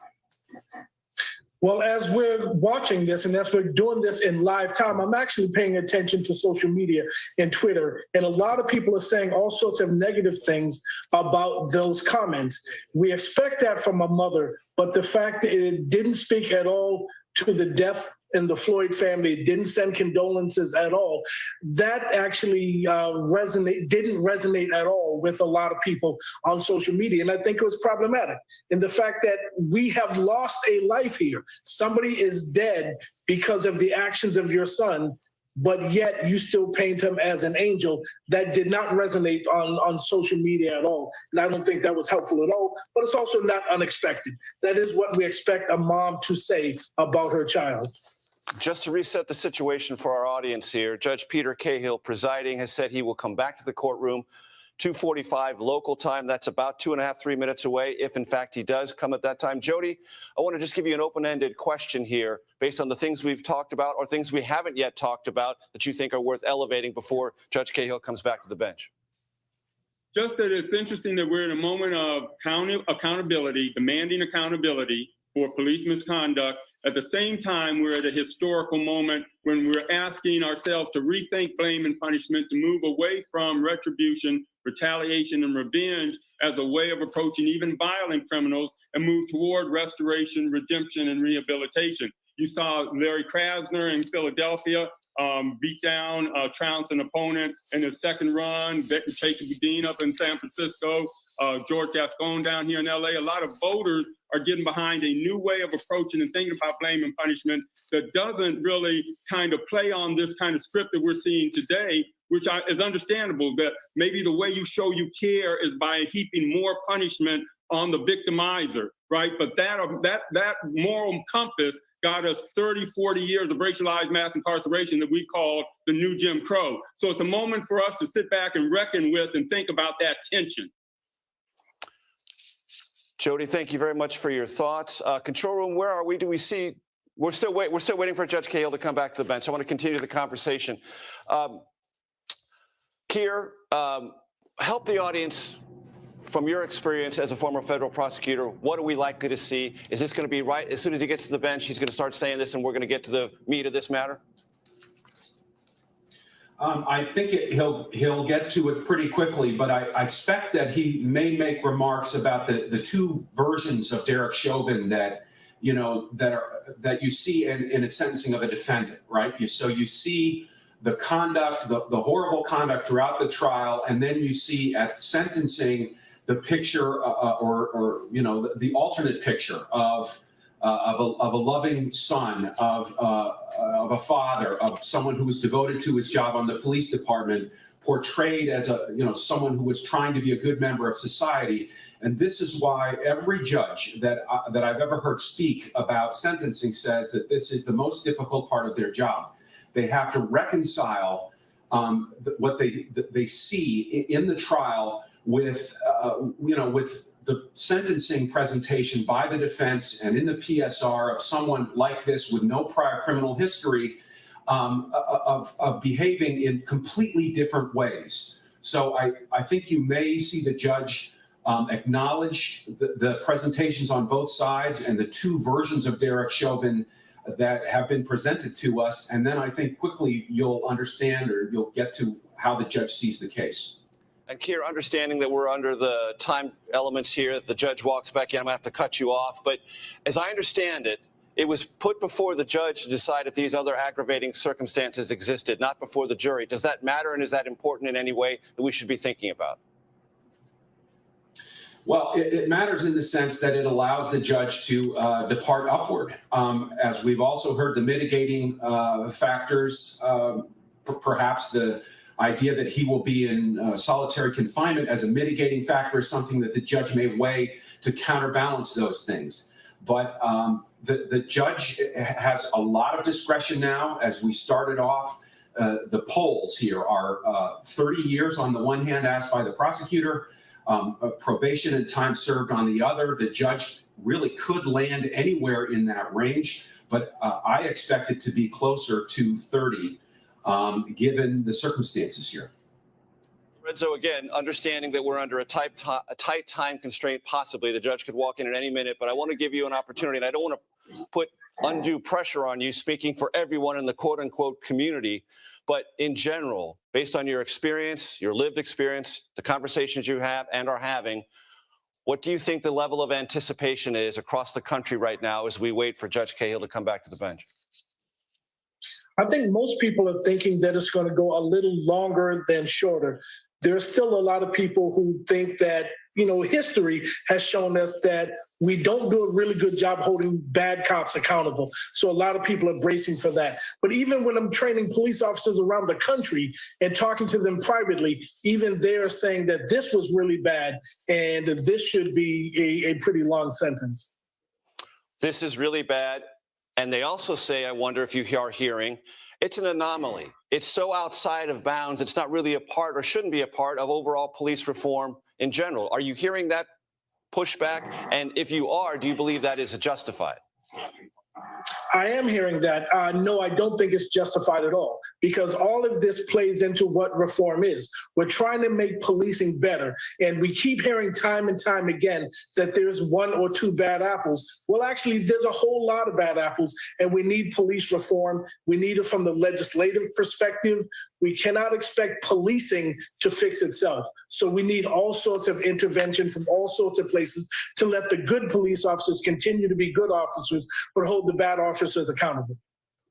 Well, as we're watching this and as we're doing this in live time, I'm actually paying attention to social media and Twitter. And a lot of people are saying all sorts of negative things about those comments. We expect that from a mother, but the fact that it didn't speak at all to the death in the Floyd family, didn't send condolences at all, that actually didn't resonate at all with a lot of people on social media. And I think it was problematic in the fact that we have lost a life here. Somebody is dead because of the actions of your son, but yet you still paint him as an angel. That did not resonate on social media at all. And I don't think that was helpful at all, but it's also not unexpected. That is what we expect a mom to say about her child. Just to reset the situation for our audience here, Judge Peter Cahill, presiding, has said he will come back to the courtroom 2:45 local time. That's about 2.5, 3 minutes away, if in fact he does come at that time. Jody, I want to just give you an open-ended question here based on the things we've talked about or things we haven't yet talked about that you think are worth elevating before Judge Cahill comes back to the bench. just that it's interesting that we're in a moment of accountability, demanding accountability for police misconduct. At the same time, we're at a historical moment when we're asking ourselves to rethink blame and punishment, to move away from retribution, retaliation, and revenge as a way of approaching even violent criminals and move toward restoration, redemption, and rehabilitation. You saw Larry Krasner in Philadelphia beat down, trounce an opponent in his second run, Chase Boudin up in San Francisco, George Gascon down here in LA. A lot of voters are getting behind a new way of approaching and thinking about blame and punishment that doesn't really kind of play on this kind of script that we're seeing today, which is understandable, that maybe the way you show you care is by heaping more punishment on the victimizer, right? But that moral compass got us 30, 40 years of racialized mass incarceration that we call the new Jim Crow. So it's a moment for us to sit back and reckon with and think about that tension. Jody, thank you very much for your thoughts. Control room, where are we? Do we see? We're still waiting for Judge Cahill to come back to the bench. I want to continue the conversation. Keir, help the audience. From your experience as a former federal prosecutor, what are we likely to see? Is this going to be right as soon as he gets to the bench, he's going to start saying this and we're going to get to the meat of this matter? I think he'll get to it pretty quickly, but I expect that he may make remarks about the two versions of Derek Chauvin that you see in a sentencing of a defendant, right? So you see the conduct, the horrible conduct throughout the trial, and then you see at sentencing the picture or the alternate picture of a loving son, of a father, of someone who was devoted to his job on the police department, portrayed as someone who was trying to be a good member of society. And this is why every judge that I've ever heard speak about sentencing says that this is the most difficult part of their job. They have to reconcile what they see in the trial with the sentencing presentation by the defense and in the PSR of someone like this with no prior criminal history of behaving in completely different ways. So I think you may see the judge acknowledge the presentations on both sides and the two versions of Derek Chauvin that have been presented to us. And then I think quickly you'll understand, or you'll get to how the judge sees the case. And Keir, understanding that we're under the time elements here, if the judge walks back in, I'm going to have to cut you off. But as I understand it, it was put before the judge to decide if these other aggravating circumstances existed, not before the jury. Does that matter, and is that important in any way that we should be thinking about? Well, it matters in the sense that it allows the judge to depart upward. As we've also heard, the mitigating factors, perhaps the idea that he will be in solitary confinement as a mitigating factor is something that the judge may weigh to counterbalance those things. But the judge has a lot of discretion now. As we started off, the polls here are 30 years on the one hand asked by the prosecutor, probation and time served on the other. The judge really could land anywhere in that range, but I expect it to be closer to 30 given the circumstances here. Renzo, again, understanding that we're under a tight time constraint, possibly the judge could walk in at any minute, but I want to give you an opportunity, and I don't want to put undue pressure on you speaking for everyone in the quote unquote community, but in general, based on your experience, your lived experience, the conversations you have and are having, what do you think the level of anticipation is across the country right now as we wait for Judge Cahill to come back to the bench? I think most people are thinking that it's going to go a little longer than shorter. There's still a lot of people who think that, history has shown us that we don't do a really good job holding bad cops accountable. So a lot of people are bracing for that. But even when I'm training police officers around the country and talking to them privately, even they're saying that this was really bad and this should be a pretty long sentence. This is really bad. And they also say, I wonder if you are hearing, it's an anomaly. It's so outside of bounds. It's not really a part or shouldn't be a part of overall police reform in general. Are you hearing that pushback? And if you are, do you believe that is justified? I am hearing that. No, I don't think it's justified at all. because all of this plays into what reform is. We're trying to make policing better. And we keep hearing time and time again that there's one or two bad apples. Well, actually, there's a whole lot of bad apples, and we need police reform. We need it from the legislative perspective. We cannot expect policing to fix itself. So we need all sorts of intervention from all sorts of places to let the good police officers continue to be good officers, but hold the bad officers accountable.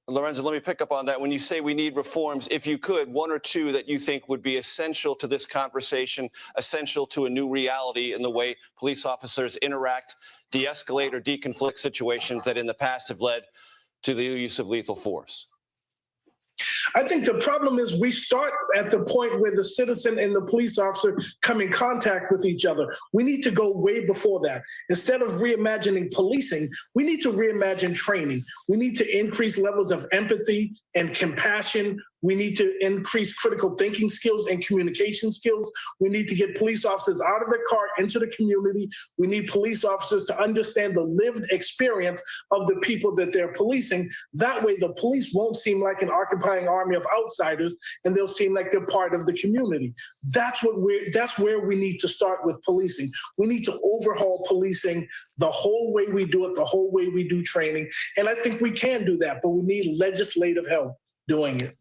Lorenzo, let me pick up on that. When you say we need reforms, if you could, one or two that you think would be essential to this conversation, essential to a new reality in the way police officers interact, de-escalate or deconflict situations that in the past have led to the use of lethal force. I think the problem is we start at the point where the citizen and the police officer come in contact with each other. We need to go way before that. Instead of reimagining policing, we need to reimagine training. We need to increase levels of empathy and compassion. We need to increase critical thinking skills and communication skills. We need to get police officers out of their car into the community. We need police officers to understand the lived experience of the people that they're policing. That way, the police won't seem like an occupying army of outsiders, and they'll seem like they're part of the community. That's where we need to start with policing. We need to overhaul policing, the whole way we do it, the whole way we do training. And I think we can do that, but we need legislative help doing it.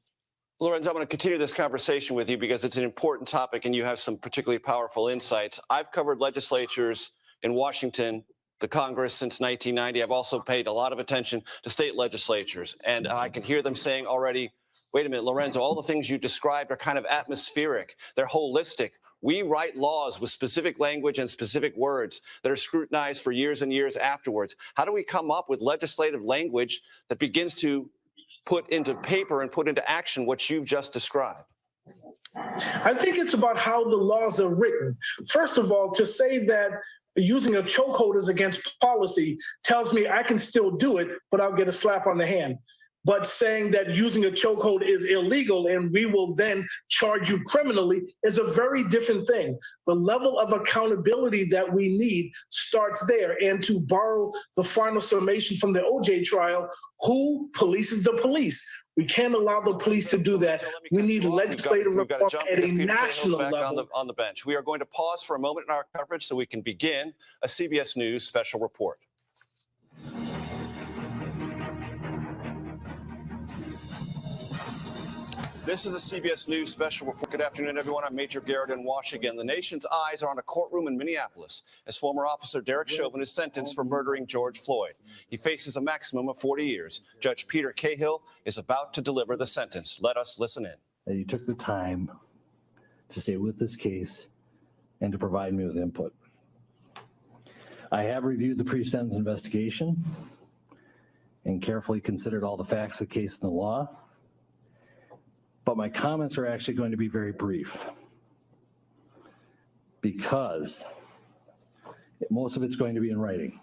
Lorenzo, I'm going to continue this conversation with you because it's an important topic and you have some particularly powerful insights. I've covered legislatures in Washington, the Congress, since 1990. I've also paid a lot of attention to state legislatures, and I can hear them saying already, wait a minute, Lorenzo, all the things you described are kind of atmospheric. They're holistic. We write laws with specific language and specific words that are scrutinized for years and years afterwards. How do we come up with legislative language that begins to put into paper and put into action what you've just described? I think it's about how the laws are written. First of all, to say that using a chokehold is against policy tells me I can still do it, but I'll get a slap on the hand. But saying that using a chokehold is illegal and we will then charge you criminally is a very different thing. The level of accountability that we need starts there. And to borrow the final summation from the OJ trial, who polices the police? We can't allow the police to do that. We need legislative reform at a national level. On the bench. We are going to pause for a moment in our coverage so we can begin a CBS News special report. This is a CBS News special report. Good afternoon, everyone. I'm Major Garrett in Washington. The nation's eyes are on a courtroom in Minneapolis as former officer Derek Chauvin is sentenced for murdering George Floyd. He faces a maximum of 40 years. Judge Peter Cahill is about to deliver the sentence. Let us listen in. That you took the time to stay with this case and to provide me with input. I have reviewed the pre-sentence investigation and carefully considered all the facts of the case and the law. But my comments are actually going to be very brief because most of it's going to be in writing.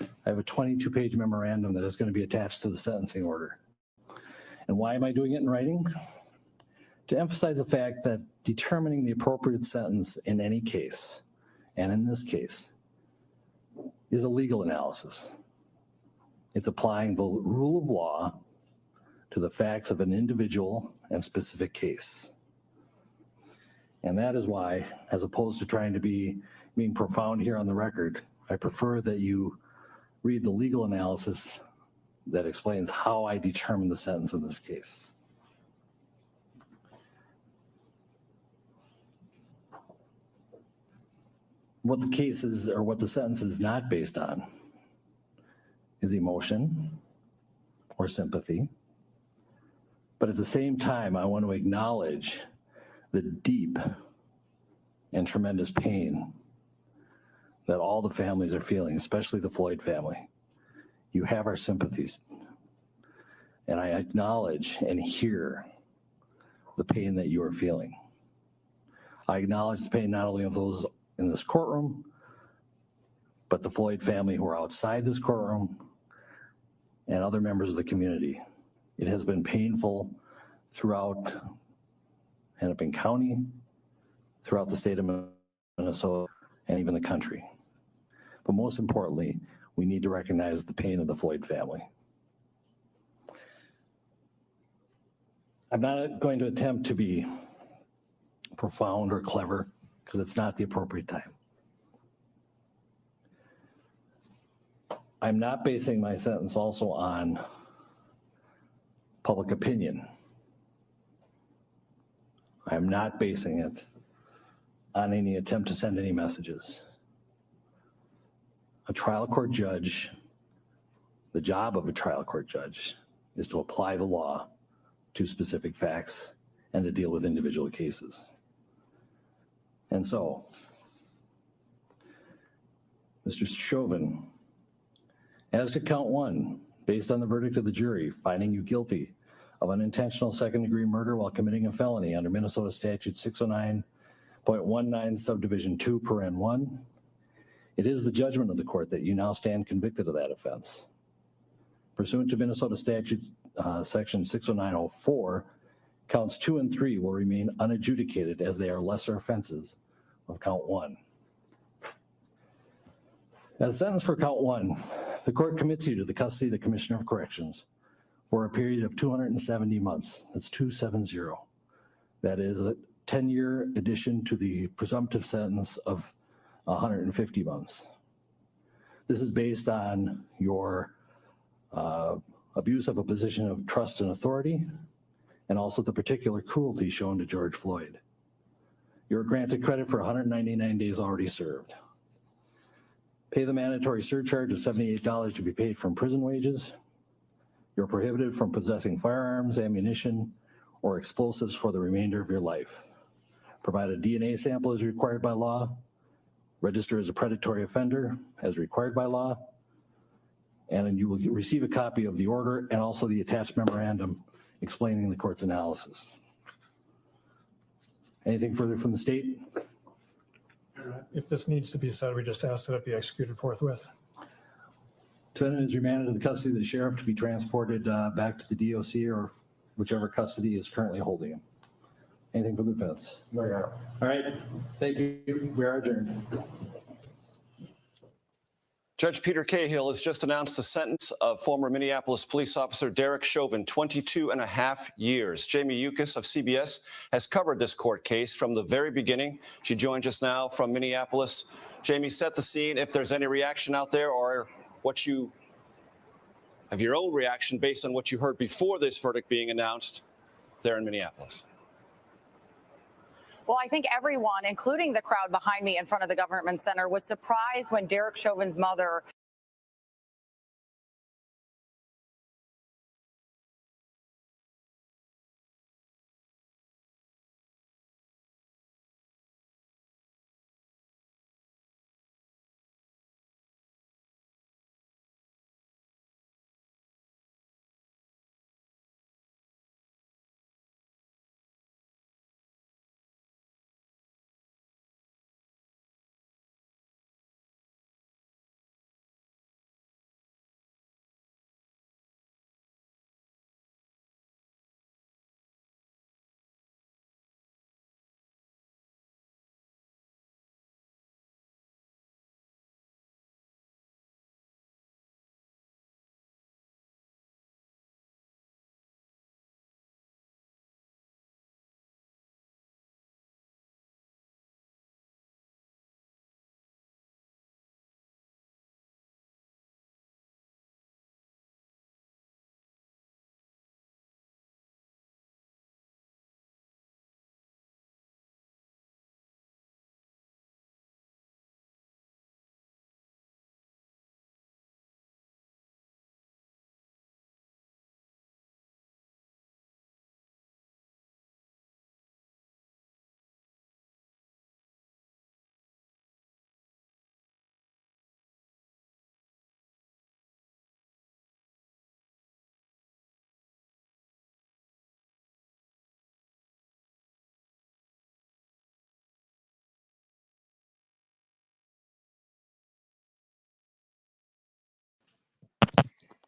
I have a 22-page memorandum that is going to be attached to the sentencing order. And why am I doing it in writing? To emphasize the fact that determining the appropriate sentence in any case, and in this case, is a legal analysis. It's applying the rule of law to the facts of an individual and specific case. And that is why, as opposed to trying to being profound here on the record, I prefer that you read the legal analysis that explains how I determine the sentence in this case. What the case is, or what the sentence is not based on, is emotion or sympathy. But at the same time, I want to acknowledge the deep and tremendous pain that all the families are feeling, especially the Floyd family. You have our sympathies. And I acknowledge and hear the pain that you are feeling. I acknowledge the pain not only of those in this courtroom, but the Floyd family who are outside this courtroom and other members of the community. It has been painful throughout Hennepin County, throughout the state of Minnesota, and even the country. But most importantly, we need to recognize the pain of the Floyd family. I'm not going to attempt to be profound or clever because it's not the appropriate time. I'm not basing my sentence also on public opinion. I'm not basing it on any attempt to send any messages. A trial court judge, the job of a trial court judge is to apply the law to specific facts and to deal with individual cases. And so, Mr. Chauvin, as to count one, based on the verdict of the jury finding you guilty of unintentional second-degree murder while committing a felony under Minnesota Statute 609.19 subdivision 2 paren 1, it is the judgment of the court that you now stand convicted of that offense. Pursuant to Minnesota Statute section 609.04, counts 2 and 3 will remain unadjudicated as they are lesser offenses of count 1. As sentenced for count 1, the court commits you to the custody of the Commissioner of Corrections for a period of 270 months. That's 270. That is a 10-year addition to the presumptive sentence of 150 months. This is based on your abuse of a position of trust and authority, and also the particular cruelty shown to George Floyd. You're granted credit for 199 days already served. Pay the mandatory surcharge of $78 to be paid from prison wages. You're prohibited from possessing firearms, ammunition, or explosives for the remainder of your life. Provide a DNA sample as required by law. Register as a predatory offender as required by law. And then you will receive a copy of the order and also the attached memorandum explaining the court's analysis. Anything further from the state? If this needs to be said, we just ask that it be executed forthwith. Defendant is remanded to the custody of the sheriff to be transported back to the DOC or whichever custody is currently holding him. Anything from the defense? No, Your Honor. All right, thank you. We are adjourned. Judge Peter Cahill has just announced the sentence of former Minneapolis police officer Derek Chauvin, 22.5 years. Jamie Yukis of CBS has covered this court case from the very beginning. She joins us now from Minneapolis. Jamie, set the scene. If there's any reaction out there or what you have your own reaction based on what you heard before this verdict being announced there in Minneapolis. Well, I think everyone, including the crowd behind me in front of the government center, was surprised when Derek Chauvin's mother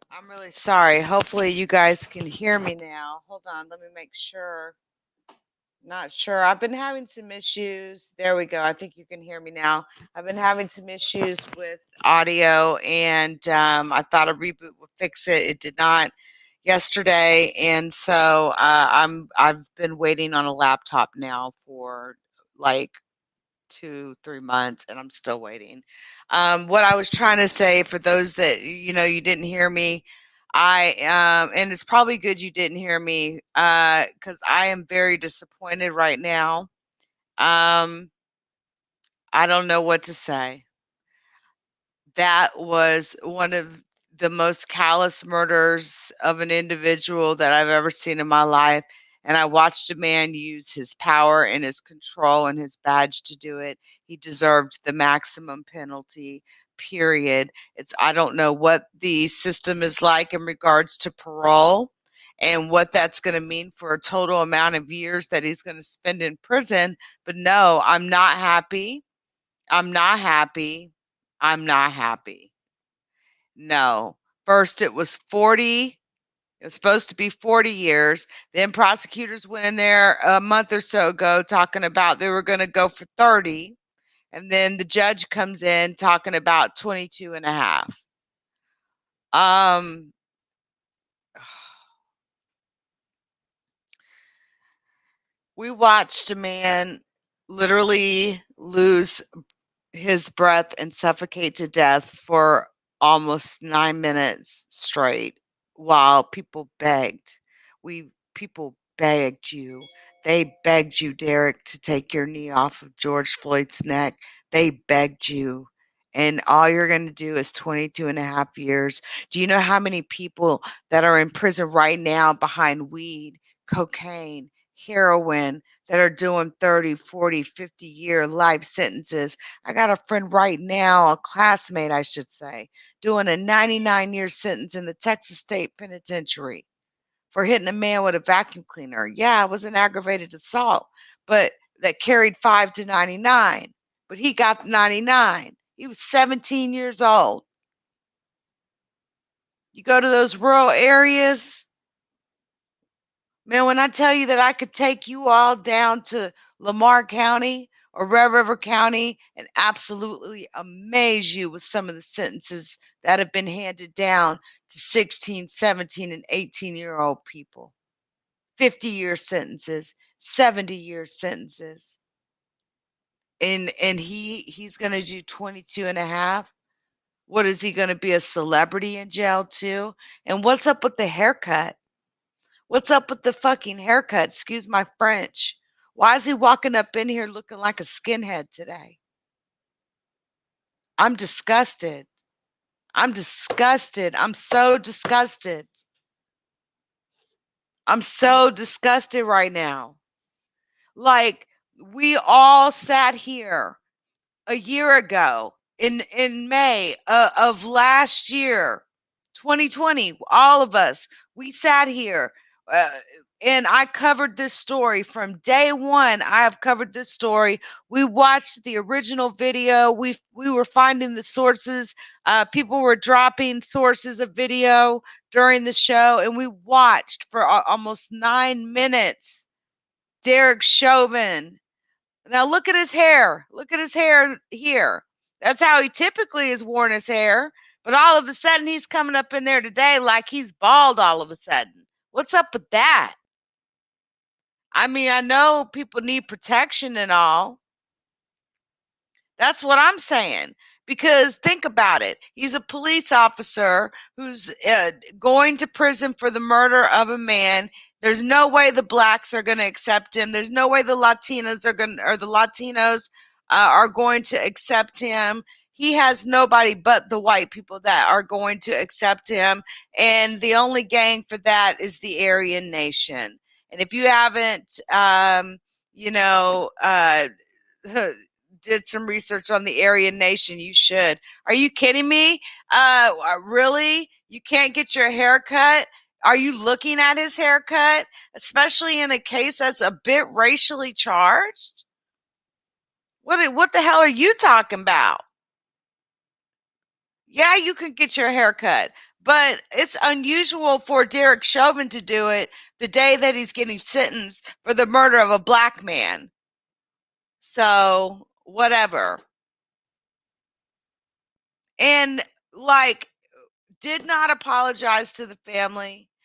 I'm really sorry. Hopefully you guys can hear me now. Hold on, let me make sure. Not sure. I've been having some issues. There we go. I think you can hear me now. I've been having some issues with audio, and I thought a reboot would fix it. It did not. yesterday, and so I've been waiting on a laptop now for like 2-3 months, and I'm still waiting. What I was trying to say, for those that you didn't hear me, and it's probably good you didn't hear me, because I am very disappointed right now. I don't know what to say. That was one of the most callous murders of an individual that I've ever seen in my life. And I watched a man use his power and his control and his badge to do it. He deserved the maximum penalty, period. I don't know what the system is like in regards to parole and what that's going to mean for a total amount of years that he's going to spend in prison. But no, I'm not happy. I'm not happy. I'm not happy. No. First, it was 40. It was supposed to be 40 years. Then prosecutors went in there a month or so ago talking about they were going to go for 30. And then the judge comes in talking about 22 and a half. We watched a man literally lose his breath and suffocate to death for almost 9 minutes straight while people begged. People begged you. They begged you, Derek, to take your knee off of George Floyd's neck. They begged you. And all you're going to do is 22 and a half years. Do you know how many people that are in prison right now behind weed, cocaine, heroin, that are doing 30, 40, 50-year life sentences? I got a friend right now, a classmate, I should say, doing a 99-year sentence in the Texas State Penitentiary for hitting a man with a vacuum cleaner. Yeah, it was an aggravated assault, but that carried 5 to 99. But he got 99. He was 17 years old. You go to those rural areas, man, when I tell you that I could take you all down to Lamar County or Red River County and absolutely amaze you with some of the sentences that have been handed down to 16, 17, and 18-year-old people. 50-year sentences, 70-year sentences. And he's going to do 22 and a half. What, is he going to be a celebrity in jail too? And what's up with the haircut? What's up with the fucking haircut? Excuse my French. Why is he walking up in here looking like a skinhead today? I'm disgusted. I'm disgusted. I'm so disgusted. I'm so disgusted right now. Like, we all sat here a year ago in May of last year, 2020, all of us, we sat here and I covered this story from day one. I have covered this story. We watched the original video. We were finding the sources. People were dropping sources of video during the show, and we watched for almost 9 minutes. Derek Chauvin. Now look at his hair. Look at his hair here. That's how he typically has worn his hair. But all of a sudden, he's coming up in there today like he's bald all of a sudden. What's up with that? I mean, I know people need protection and all. That's what I'm saying. Because think about it. He's a police officer who's going to prison for the murder of a man. There's no way the blacks are going to accept him. There's no way the Latinos are going to accept him. He has nobody but the white people that are going to accept him. And the only gang for that is the Aryan Nation. And if you haven't, did some research on the Aryan Nation, you should. Are you kidding me? Really? You can't get your hair cut? Are you looking at his haircut? Especially in a case that's a bit racially charged? What the hell are you talking about? Yeah, you can get your hair cut, but it's unusual for Derek Chauvin to do it the day that he's getting sentenced for the murder of a black man. So, whatever. And did not apologize to the family,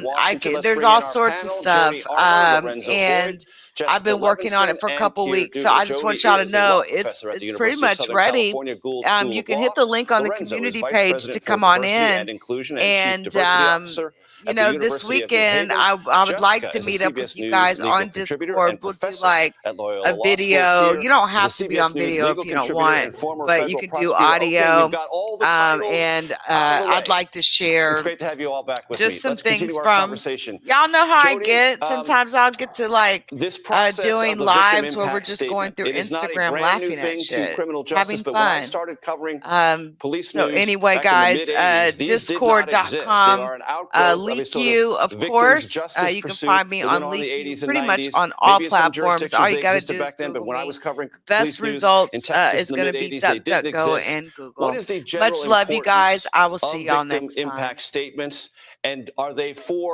Washington. Let's there's bring in all our sorts of panel, stuff. Jody Armour, Lorenzo And Boyd, Jessica I've been working on Levinson it for a and couple Keir weeks, so Duda. I just Jody want y'all to is a know law it's professor at the pretty University of much Southern ready. California Gould School You of can Law. hit the link on the Lorenzo is community Vice page President to for come on Diversity in. and Inclusion and Chief And Diversity Officer you at the know, this University of New weekend Haven. I would like Jessica to is a meet up with CBS you News guys legal on contributor Discord. and We'll do professor like at Loyola a Law School. video. Keir You don't is a have to be CBS on News video legal if you don't contributor want, and former but you federal can do prosecutor. Okay, audio. we've got all the titles And out of the I'd way. like to share It's great to have you all back with just me. some Let's things continue our from, conversation. y'all know how I Jody, get. Sometimes I'll get to like this process doing of the victim lives where we're impact just going statement, through it is not a Instagram brand new laughing at thing to shit, criminal justice, having but when I fun. started covering police So news anyway, back in the guys, mid-'80s, these did not exist. They discord.com, are an outgrowth of a leak sort you, of of victims course. justice You can pursuit find me that went on on in the leak you 80s and pretty much 90s. on all Maybe in some platforms. All jurisdictions you they got to existed do back is then, but Google when I me. was covering Best police news in results Texas is in the going to be mid-'80s, they didn't DuckDuckGo exist. and What Google. is the general Much love, you guys. importance I will of see y'all victim next time. impact statements, and are they for